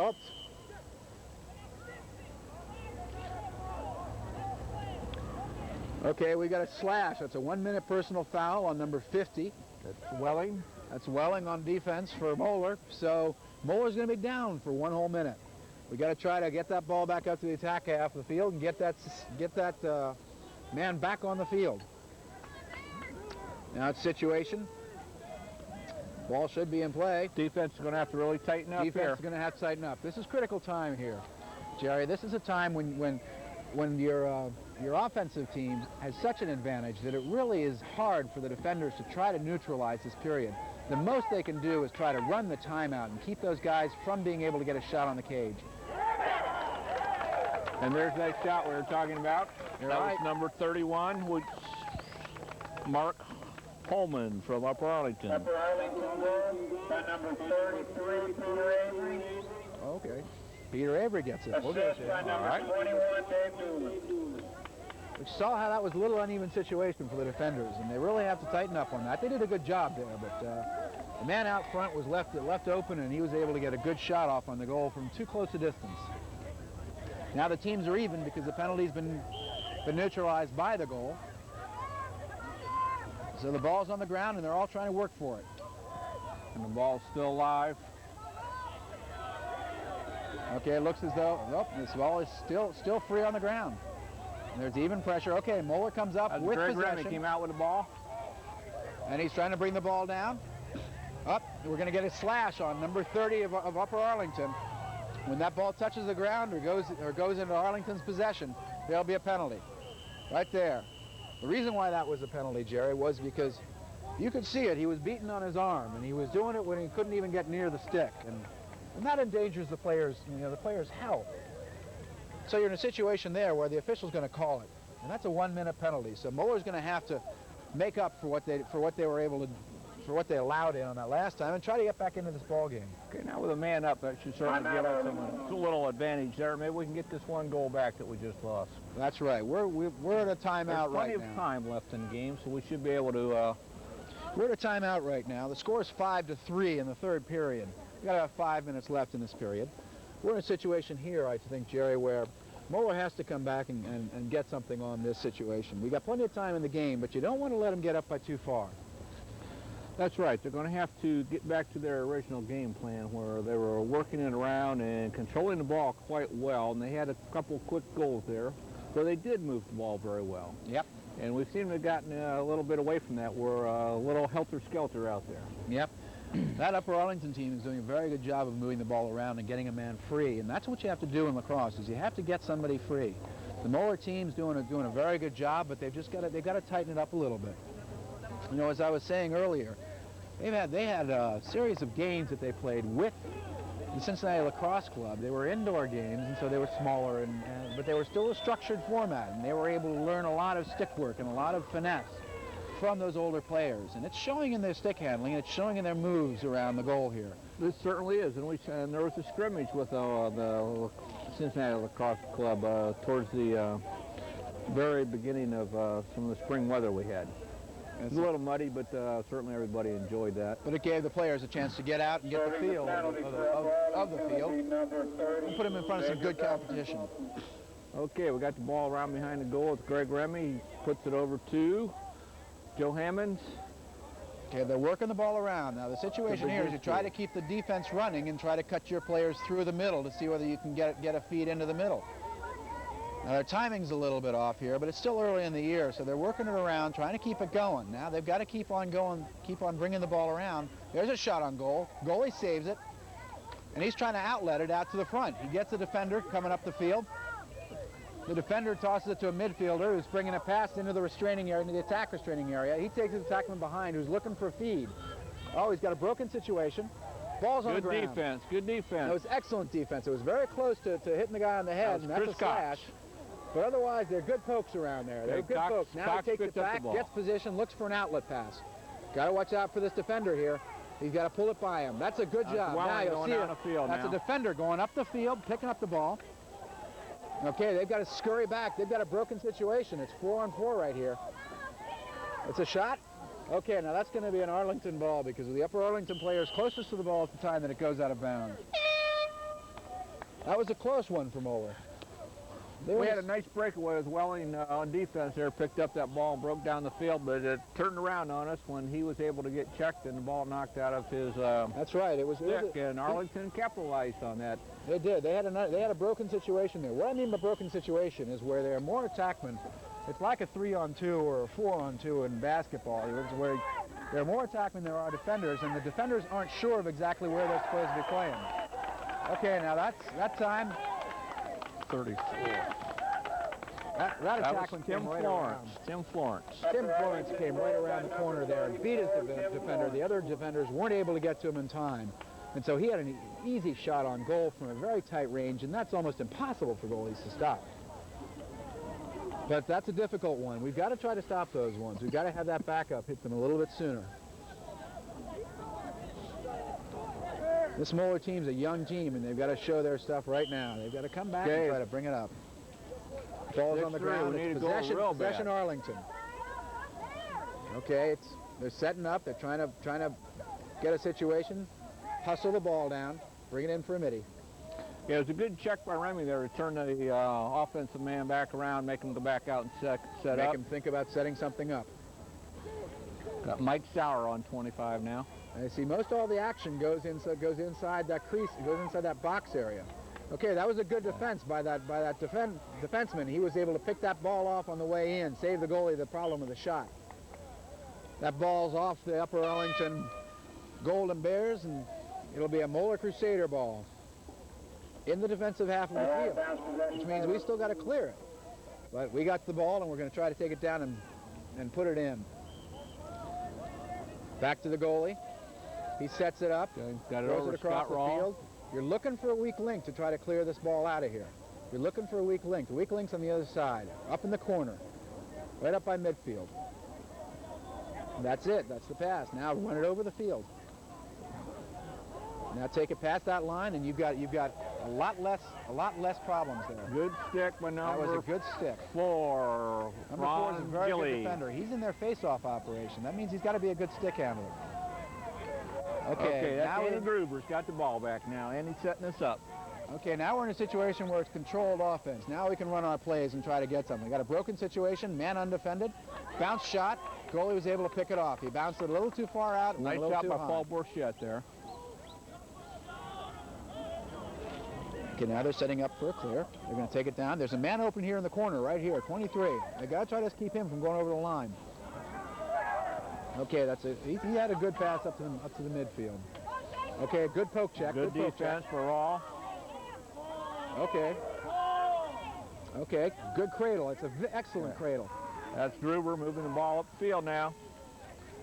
Okay, we got a slash. That's a 1-minute personal foul on number 50. That's Welling. That's Welling on defense for Moeller. So Moeller's going to be down for 1 whole minute. We got to try to get that ball back up to the attack half of the field and get that man back on the field. Now it's situation. Ball should be in play. Defense is going to have to really tighten up Defense here. is going to have to tighten up. This is critical time here, Jerry. This is a time when your offensive team has such an advantage that it really is hard for the defenders to try to neutralize this period. The most they can do is try to run the timeout and keep those guys from being able to get a shot on the cage. And there's that shot we were talking about. You're that right. was number 31, which Mark Holman from Upper Arlington. Upper Arlington goal by number 33, Peter Avery. Okay. Peter Avery gets it. We'll get Assist it. by number 21, Dave Doolin. We saw how that was a little uneven situation for the defenders, and they really have to tighten up on that. They did a good job there, but the man out front was left open, and he was able to get a good shot off on the goal from too close a distance. Now the teams are even because the penalty's been neutralized by the goal. So the ball's on the ground, and they're all trying to work for it. And the ball's still live. Okay, it looks as though this ball is still free on the ground. And there's even pressure. Okay, Moeller comes up with Greg possession. Remy came out with the ball. And he's trying to bring the ball down. We're going to get a slash on number 30 of Upper Arlington. When that ball touches the ground or goes into Arlington's possession, there'll be a penalty. Right there. The reason why that was a penalty, Jerry, was because you could see it. He was beaten on his arm, and he was doing it when he couldn't even get near the stick. And that endangers the player's health. So you're in a situation there where the official's going to call it. And that's a 1-minute penalty. So Moeller's going to have to make up for what they were able to, for what they allowed in on that last time, and try to get back into this ball game. Okay, now with a man up, that should certainly give us a little advantage there. Maybe we can get this 1 goal back that we just lost. That's right. We're at a timeout right now. There's plenty of time left in the game, so we should be able to We're at a timeout right now. The score is 5-3 in the third period. We've got about 5 minutes left in this period. We're in a situation here, I think, Jerry, where Moeller has to come back and get something on this situation. We got plenty of time in the game, but you don't want to let them get up by too far. That's right. They're going to have to get back to their original game plan where they were working it around and controlling the ball quite well, and they had a couple quick goals there, so they did move the ball very well. Yep. And we seem to have gotten a little bit away from that. We're a little helter-skelter out there. Yep. That Upper Arlington team is doing a very good job of moving the ball around and getting a man free, and that's what you have to do in lacrosse, is you have to get somebody free. The Moeller team's doing a very good job, but they've got to tighten it up a little bit. You know, as I was saying earlier, they had a series of games that they played with the Cincinnati Lacrosse Club. They were indoor games, and so they were smaller, but they were still a structured format, and they were able to learn a lot of stick work and a lot of finesse from those older players, and it's showing in their stick handling, and it's showing in their moves around the goal here. This certainly is, and there was a scrimmage with the Cincinnati Lacrosse Club towards the very beginning of some of the spring weather we had. It was a little muddy, but certainly everybody enjoyed that. But it gave the players a chance to get out and get the feel of the field and put them in front of some good competition. Okay, we got the ball around behind the goal. It's Greg Remy. He puts it over to Joe Hammonds. Okay, they're working the ball around. Now the situation here is you try to keep the defense running and try to cut your players through the middle to see whether you can get a feed into the middle. Now their timing's a little bit off here, but it's still early in the year, so they're working it around, trying to keep it going. Now they've got to keep on going, keep on bringing the ball around. There's a shot on goal. Goalie saves it, and he's trying to outlet it out to the front. He gets the defender coming up the field. The defender tosses it to a midfielder who's bringing a pass into the restraining area, into the attack restraining area. He takes his attackman behind who's looking for a feed. Oh, he's got a broken situation. Ball's on the ground. Good defense. It was excellent defense. It was very close to hitting the guy on the head, and that's a slash. But otherwise, they're good pokes around there. They're good pokes. Now he takes it back, gets position, looks for an outlet pass. Got to watch out for this defender here. He's got to pull it by him. That's a good job. Now you'll see it. That's a defender going up the field, picking up the ball. Okay, they've got to scurry back. They've got a broken situation. It's 4-on-4 right here. It's a shot. Okay, now that's going to be an Arlington ball because the Upper Arlington player is closest to the ball at the time that it goes out of bounds. That was a close one for Moeller. We had a nice breakaway with Welling on defense there, picked up that ball and broke down the field, but it turned around on us when he was able to get checked and the ball knocked out of his That's right. It was and Arlington capitalized on that. They did. They had a broken situation there. What I mean by broken situation is where there are more attackmen. It's like a 3-on-2 or a 4-on-2 in basketball. It's where there are more attackmen than there are defenders, and the defenders aren't sure of exactly where they're supposed to be playing. Okay, now that time. 34. That attackman came right around. Tim Florence Came right around the corner there and beat his defender. The other defenders weren't able to get to him in time. And so he had an easy shot on goal from a very tight range, and that's almost impossible for goalies to stop. But that's a difficult one. We've got to try to stop those ones. We've got to have that backup hit them a little bit sooner. This Moeller team's a young team, and they've got to show their stuff right now. They've got to come back and try to bring it up. Ball's on the ground. It's possession Arlington. Okay, they're setting up. They're trying to get a situation, hustle the ball down, bring it in for a midi. Yeah, it was a good check by Remy there to turn the offensive man back around, make him go back out and set up. Make him think about setting something up. Got Mike Sauer on 25 now. And see, most all the action goes inside that crease, goes inside that box area. Okay, that was a good defense by that defenseman. He was able to pick that ball off on the way in, save the goalie the problem of the shot. That ball's off the Upper Arlington Golden Bears, and it'll be a Moeller Crusader ball in the defensive half of the field, which means we still got to clear it. But we got the ball, and we're going to try to take it down and put it in. Back to the goalie. He sets it up, got it throws over it across Scott the Rawl. field. You're looking for a weak link to try to clear this ball out of here. You're looking for a weak link. The weak link's on the other side, up in the corner, right up by midfield. That's it. That's the pass. Now run it over the field. Now take it past that line, and you've got a lot less problems there. Good stick by That was number a good stick. 4. Number 4 is a Ron very Gilly. good defender. He's in their face-off operation. That means he's got to be a good stick handler. Okay, that's now Andy Gruber's got the ball back now. Andy's setting us up. Okay, now we're in a situation where it's controlled offense. Now we can run our plays and try to get something. We got a broken situation, man undefended, bounce shot. Goalie was able to pick it off. He bounced it a little too far out. Nice a little shot too by high. Paul Borchette there. Okay, now they're setting up for a clear. They're going to take it down. There's a man open here in the corner, right here, 23. They got to try to keep him from going over the line. Okay, he had a good pass up to the midfield. Okay, good poke check. Good poke defense check. for Raw. Okay. Okay, good cradle. It's an excellent cradle. That's Gruber moving the ball up the field now.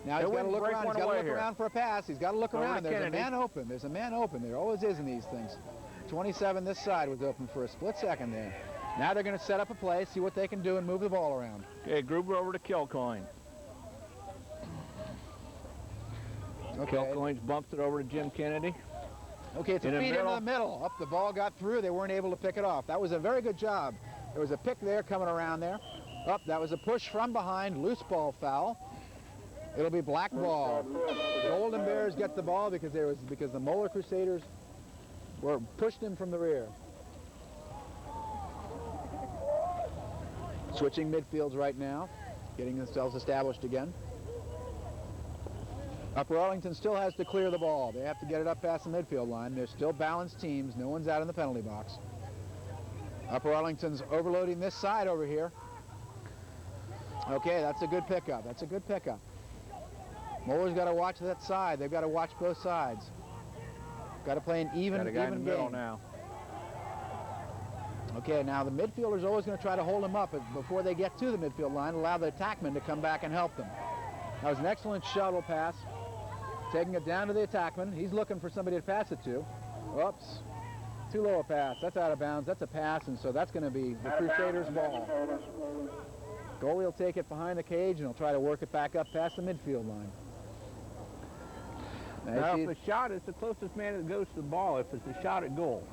Now he's got to look break around. one He's got to away look here. around for a pass. He's got to look Over around. to There's Kennedy. a man open. There's a man open. There always is in these things. 27 this side was open for a split second there. Now they're going to set up a play, see what they can do, and move the ball around. Okay, Gruber over to Kilcoyne. Okay. Kilcoyne's bumped it over to Jim Kennedy. Okay, it's a In the feed into middle. the middle. Up, the ball got through. They weren't able to pick it off. That was a very good job. There was a pick there coming around there. Up, that was a push from behind. Loose ball foul. It'll be black ball. Golden Bears get the ball because the Moeller Crusaders were pushed him from the rear. Switching midfields right now, getting themselves established again. Upper Arlington still has to clear the ball. They have to get it up past the midfield line. They're still balanced teams. No one's out in the penalty box. Upper Arlington's overloading this side over here. Okay, that's a good pickup. That's a good pickup. Moeller's got to watch that side. They've got to watch both sides. Got to play an even Got a guy in the middle game. now. Okay, now the midfielder's always going to try to hold him up before they get to the midfield line, allow the attackman to come back and help them. That was an excellent shuttle pass. Taking it down to the attackman. He's looking for somebody to pass it to. Oops. Too low a pass. That's out of bounds. That's a pass, and so that's going to be the Crusaders' ball. Goalie will take it behind the cage, and he'll try to work it back up past the midfield line. Now, if a shot is the closest man that goes to the ball, if it's a shot at goal.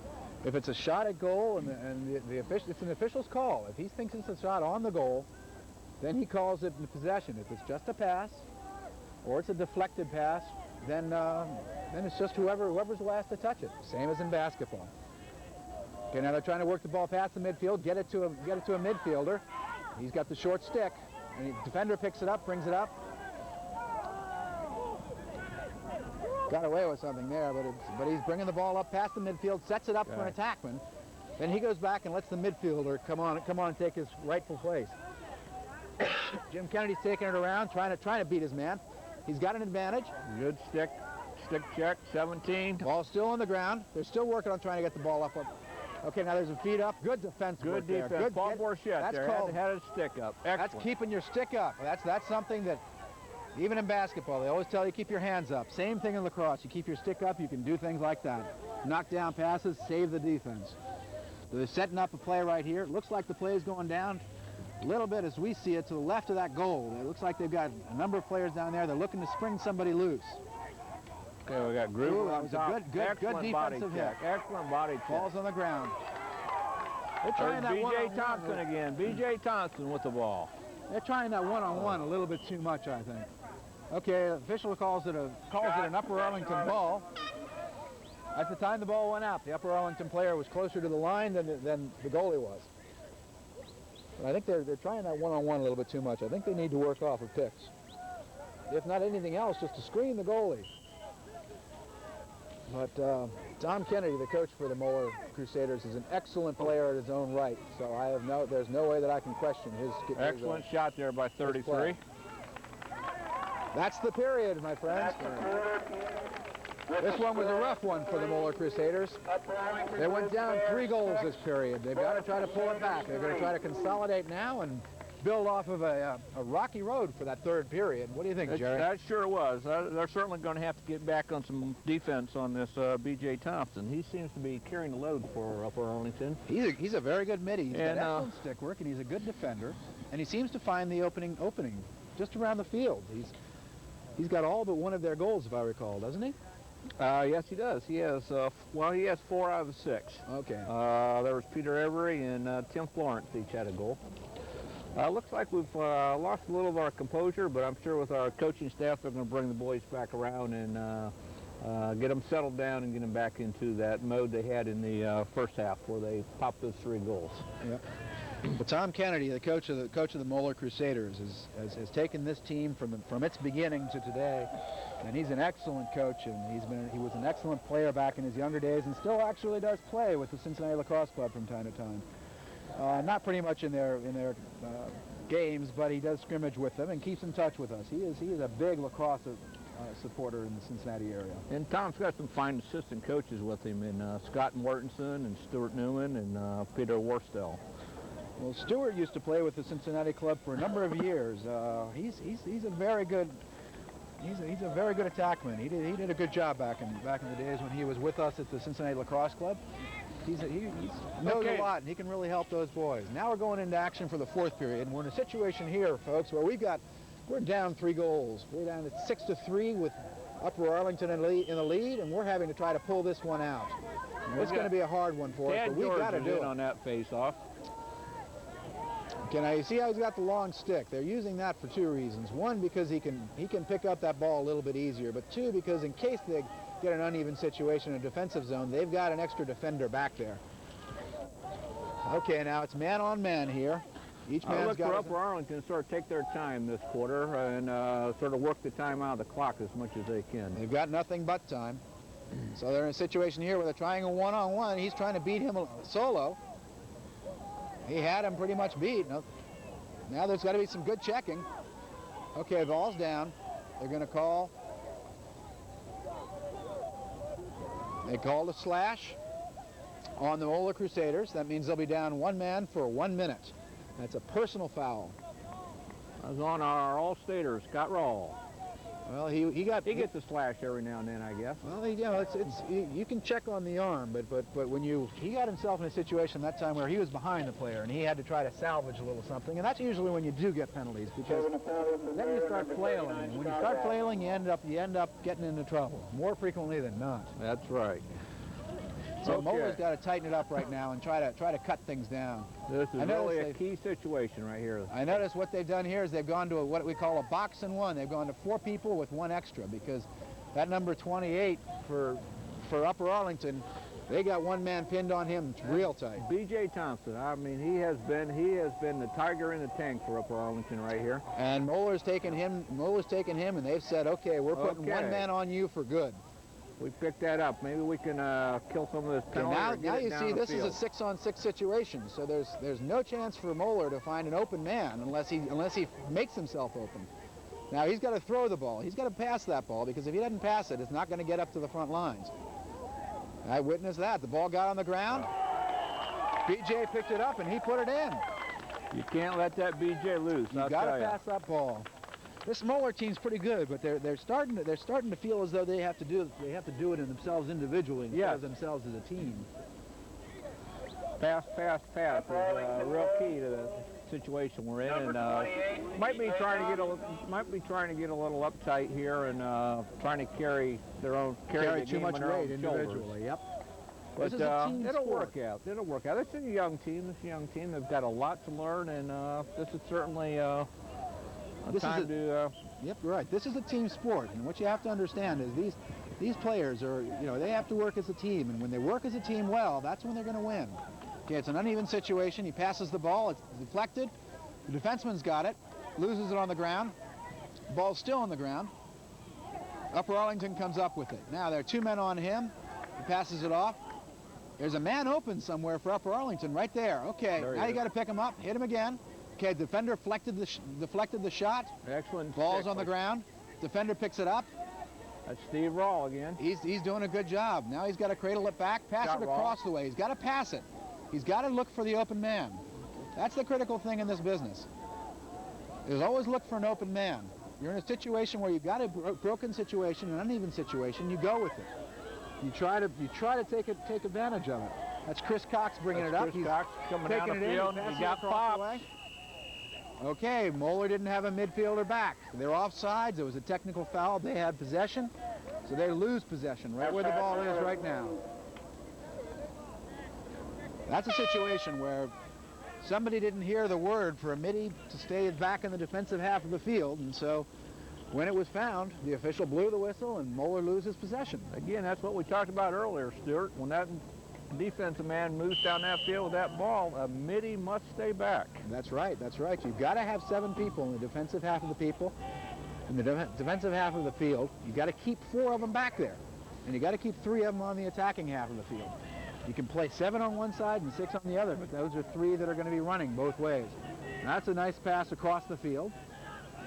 If it's a shot at goal, and the official, it's an official's call. If he thinks it's a shot on the goal, then he calls it in possession. If it's just a pass, or it's a deflected pass, then it's just whoever's last to touch it. Same as in basketball. Okay, now they're trying to work the ball past the midfield, get it to a midfielder. He's got the short stick, and the defender picks it up, brings it up. Got away with something there, but he's bringing the ball up past the midfield, sets it up for an attackman. Then he goes back and lets the midfielder come on and take his rightful place. Jim Kennedy's taking it around, trying to beat his man. He's got an advantage. Good stick check, 17. Ball still on the ground. They're still working on trying to get the ball up. Okay, now there's a feed up. Good defense work there. Good defense. Paul Borchette that's there called, had his stick up. Excellent. That's keeping your stick up. That's something that, even in basketball, they always tell you keep your hands up. Same thing in lacrosse. You keep your stick up, you can do things like that. Knock down passes, save the defense. So they're setting up a play right here. It looks like the play is going down a little bit as we see it to the left of that goal. It looks like they've got a number of players down there. They're looking to spring somebody loose. Okay, we got Gruber. Ooh, that was a good defensive hit. Excellent body check. Ball's on the ground. They're trying that B.J. one-on-one. Thompson again. B.J. Thompson with the ball. They're trying that one-on-one a little bit too much, I think. Okay, the official calls it an Upper Arlington ball. At the time the ball went out, the Upper Arlington player was closer to the line than the goalie was. But I think they're trying that one-on-one a little bit too much. I think they need to work off of picks. If not anything else, just to screen the goalie. But Tom Kennedy, the coach for the Moeller Crusaders, is an excellent player at his own right. So there's no way that I can question his Excellent shot there by 33. That's the period, my friends. This one was a rough one for the Moeller Crusaders. They went down 3 goals this period. They've got to try to pull it back. They're going to try to consolidate now and build off of a rocky road for that third period. What do you think, Jerry? That sure was. They're certainly going to have to get back on some defense on this B.J. Thompson. He seems to be carrying the load for Upper Arlington. He's a very good midi. He's got excellent stick work, and he's a good defender. And he seems to find the opening just around the field. He's got all but one of their goals, if I recall, doesn't he? Yes, he does. He has, well, he has 4 out of the 6. Okay. There was Peter Every and Tim Florence each had a goal. Looks like we've lost a little of our composure, but I'm sure with our coaching staff, they're going to bring the boys back around and get them settled down and get them back into that mode they had in the first half where they popped those 3 goals. Yep. Well, Tom Kennedy, the coach of the Moeller Crusaders, has taken this team from its beginning to today, and he's an excellent coach, and he was an excellent player back in his younger days, and still actually does play with the Cincinnati Lacrosse Club from time to time. Not pretty much in their games, but he does scrimmage with them and keeps in touch with us. He is a big lacrosse supporter in the Cincinnati area. And Tom's got some fine assistant coaches with him in Scott Mortensen and Stuart Newman and Peter Worstel. Well, Stuart used to play with the Cincinnati club for a number of years. He's a very good attackman. He did a good job back in the days when he was with us at the Cincinnati Lacrosse Club. He knows a lot, and he can really help those boys. Now we're going into action for the 4th period, and we're in a situation here, folks, where we're down 3 goals. We're down at 6-3 with Upper Arlington in the lead, and we're having to try to pull this one out. It's going to be a hard one for us, but we've got to do it on that face-off. Can I see how he's got the long stick? They're using that for 2 reasons. 1, because he can pick up that ball a little bit easier, but 2, because in case they get an uneven situation in a defensive zone, they've got an extra defender back there. Okay, now it's man on man here. Each man's look for Upper Arlington to sort of take their time this quarter and sort of work the time out of the clock as much as they can. They've got nothing but time. So they're in a situation here where they're trying a one-on-one. He's trying to beat him solo. He had him pretty much beat. Now there's got to be some good checking. Okay, ball's down. They're going to call. They called a slash on the Moeller Crusaders. That means they'll be down 1 man for 1 minute. That's a personal foul. That was on our all-stater, Scott Rawl. Well, he gets a slash every now and then, I guess. Well, you can check on the arm, but when he got himself in a situation that time where he was behind the player and he had to try to salvage a little something, and that's usually when you do get penalties, because then you start flailing. And when you start flailing, you end up getting into trouble more frequently than not. That's right. So Moeller's got to tighten it up right now and try to cut things down. This is really a key situation right here. I notice what they've done here is they've gone to what we call a box and 1. They've gone to 4 people with 1 extra, because that number 28 for Upper Arlington, they got 1 man pinned on him. It's real tight. B.J. Thompson. I mean, he has been the tiger in the tank for Upper Arlington right here. And Moeller's taken him, and they've said, okay, we're putting 1 man on you for good. We picked that up. Maybe we can kill some of this penalty. Now you see, this is a 6-on-6 situation, so there's no chance for Moeller to find an open man unless he makes himself open. Now he's got to throw the ball. He's got to pass that ball, because if he doesn't pass it, it's not going to get up to the front lines. I witnessed that. The ball got on the ground. B.J. picked it up and he put it in. You can't let that B.J. loose. You've got to pass that ball. This Moeller team's pretty good, but they're starting to feel as though they have to do it in themselves individually instead of themselves as a team. Pass is a real key to the situation we're in, and might be trying to get a little uptight here and trying to carry too much weight individually. Yep. But it'll work out. It'll work out. It's a young team. They've got a lot to learn, and this is certainly. Yep, right. This is a team sport, and what you have to understand is these players are, they have to work as a team, and when they work as a team well, that's when they're going to win. Okay, it's an uneven situation. He passes the ball. It's deflected. The defenseman's got it, loses it on the ground. Ball's still on the ground. Upper Arlington comes up with it. Now there are 2 men on him. He passes it off. There's a man open somewhere for Upper Arlington right there. Okay, now you got to pick him up, hit him again. Okay, defender deflected the shot. Excellent. Ball's on the ground. Defender picks it up. That's Steve Rawl again. He's doing a good job. Now he's got to cradle it back, pass it across the way. He's got to pass it. He's got to look for the open man. That's the critical thing in this business. Is always look for an open man. You're in a situation where you've got a broken situation, an uneven situation. You go with it. You try to take advantage of it. That's Chris Cox bringing it up. Chris Cox coming down the field. He got popped. Okay, Moeller didn't have a midfielder back. They're offsides. It was a technical foul. They had possession, so they lose possession right where the ball is right now. That's a situation where somebody didn't hear the word for a midi to stay back in the defensive half of the field, and so when it was found, the official blew the whistle and Moeller loses possession. Again, that's what we talked about earlier, Stuart. When that defensive man moves down that field with that ball, a midi must stay back. That's right, that's right. You've got to have 7 people in the defensive half of the people. In the defensive half of the field, you've got to keep 4 of them back there. And you've got to keep 3 of them on the attacking half of the field. You can play 7 on one side and 6 on the other, but those are 3 that are going to be running both ways. And that's a nice pass across the field.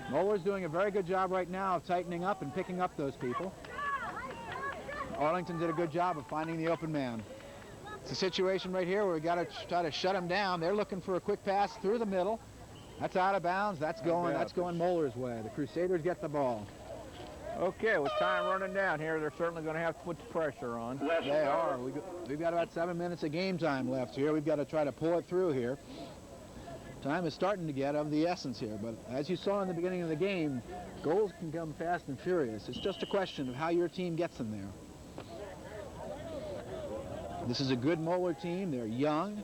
Moeller's doing a very good job right now of tightening up and picking up those people. Arlington did a good job of finding the open man. It's a situation right here where we got to try to shut them down. They're looking for a quick pass through the middle. That's out of bounds. That's going Moeller's way. The Crusaders get the ball. Okay, with time running down here, they're certainly going to have to put the pressure on. They are. We've got about 7 minutes of game time left here. We've got to try to pull it through here. Time is starting to get of the essence here, but as you saw in the beginning of the game, goals can come fast and furious. It's just a question of how your team gets them there. This is a good Moeller team. They're young.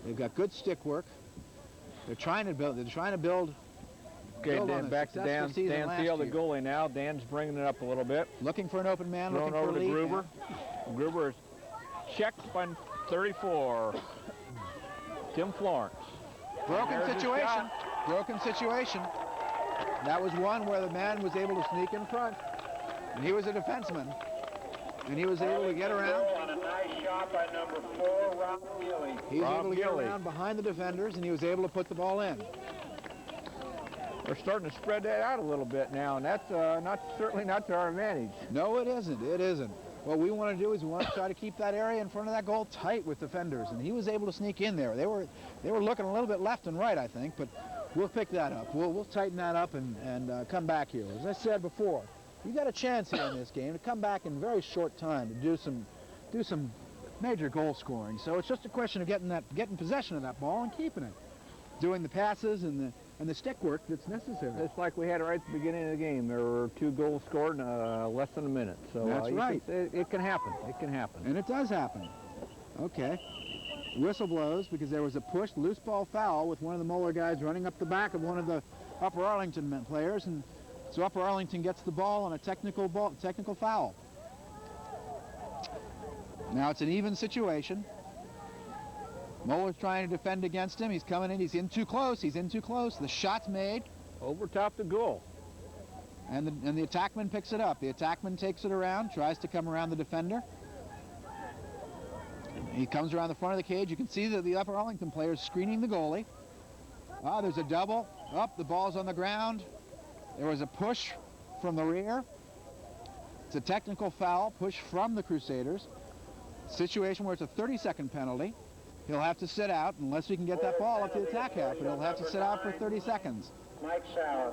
They've got good stick work. They're trying to build. Okay, Dan, back to Dan Field, the goalie now. Dan's bringing it up a little bit. Looking for an open man. Thrown looking for over a to lead Gruber. now. Gruber is checked by 34. Tim Florence. Broken situation. Broken situation. That was one where the man was able to sneak in front. And he was a defenseman. And he was able to get around. On a nice shot by number 4, Rob Gilly. He was able to get around behind the defenders, and he was able to put the ball in. They're starting to spread that out a little bit now, and that's certainly not to our advantage. No, it isn't. It isn't. What we want to do is we want to try to keep that area in front of that goal tight with defenders, and he was able to sneak in there. They were looking a little bit left and right, I think, but we'll pick that up. We'll tighten that up and come back here. As I said before, you got a chance here in this game to come back in very short time to do some major goal scoring. So it's just a question of getting possession of that ball and keeping it, doing the passes and the stick work that's necessary. It's like we had right at the beginning of the game. There were 2 goals scored in less than a minute. So that's right. It can happen. It can happen. And it does happen. Okay. Whistle blows because there was a push, loose ball foul with one of the Moeller guys running up the back of one of the Upper Arlington players, and so Upper Arlington gets the ball on a technical foul. Now it's an even situation. Moeller's trying to defend against him. He's coming in. He's in too close. He's in too close. The shot's made. Over top the goal. And the attackman picks it up. The attackman takes it around, tries to come around the defender. He comes around the front of the cage. You can see that the Upper Arlington player is screening the goalie. There's a double. The ball's on the ground. There was a push from the rear. It's a technical foul, push from the Crusaders. Situation where it's a 30-second penalty. He'll have to sit out unless we can get that ball up to the attack half, and he'll have to sit out for 30 seconds. Mike Sauer.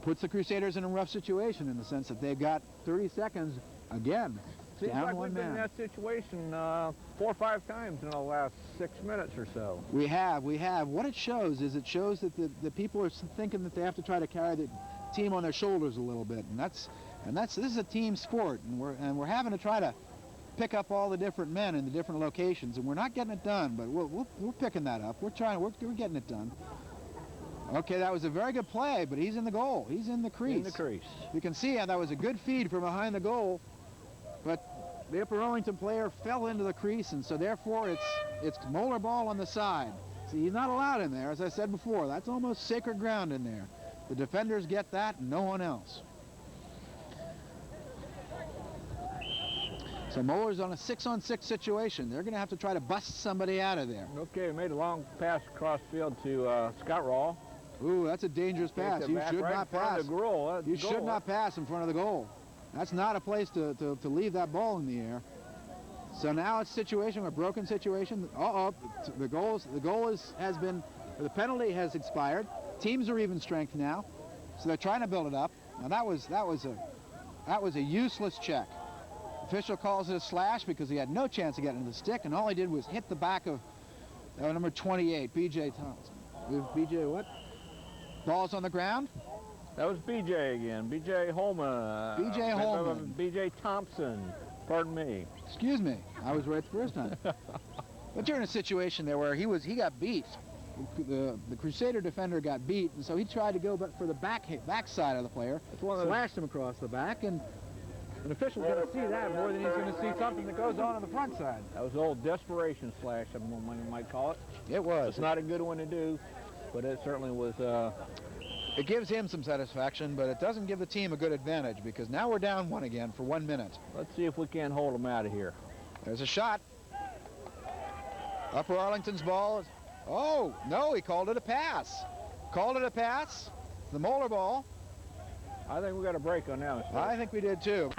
Puts the Crusaders in a rough situation in the sense that they've got 30 seconds again. Seems down like one we've been in man. that situation 4 or 5 times in the last 6 minutes or so. We have. What it shows is that the people are thinking that they have to try to carry the team on their shoulders a little bit, and this is a team sport, and we're having to try to pick up all the different men in the different locations, and we're not getting it done, but we're picking that up. We're getting it done. Okay, that was a very good play, but he's in the goal. He's in the crease. In the crease. You can see how that was a good feed from behind the goal, but the Upper Arlington player fell into the crease, and so therefore it's Moeller ball on the side. See, he's not allowed in there, as I said before. That's almost sacred ground in there. The defenders get that, and no one else. So Moeller's on a 6-on-6 situation. They're going to have to try to bust somebody out of there. Okay, made a long pass across field to Scott Rawl. Ooh, that's a dangerous pass. You should not pass. You should not pass in front of the goal. That's not a place to leave that ball in the air. So now it's a situation, a broken situation. The penalty has expired. Teams are even strength now, so they're trying to build it up. Now that was a useless check. Official calls it a slash because he had no chance of getting to the stick, and all he did was hit the back of number 28, B.J. Thompson. B.J. what? Ball's on the ground. That was BJ again. BJ Holman. BJ Holman. BJ Thompson. Pardon me. Excuse me. I was right the first time. But you're in a situation there where he got beat. The Crusader defender got beat, and so he tried to go for the back side of the player. Slashed him across the back, and an official's going to see that more than he's going to see something that goes on the front side. That was an old desperation slash, I might call it. It was. It's not a good one to do, but it certainly was. It gives him some satisfaction, but it doesn't give the team a good advantage because now we're down one again for 1 minute. Let's see if we can't hold them out of here. There's a shot. Upper Arlington's ball. Oh, no, he called it a pass. Called it a pass. The Moeller ball. I think we got a break on that one. I think we did too.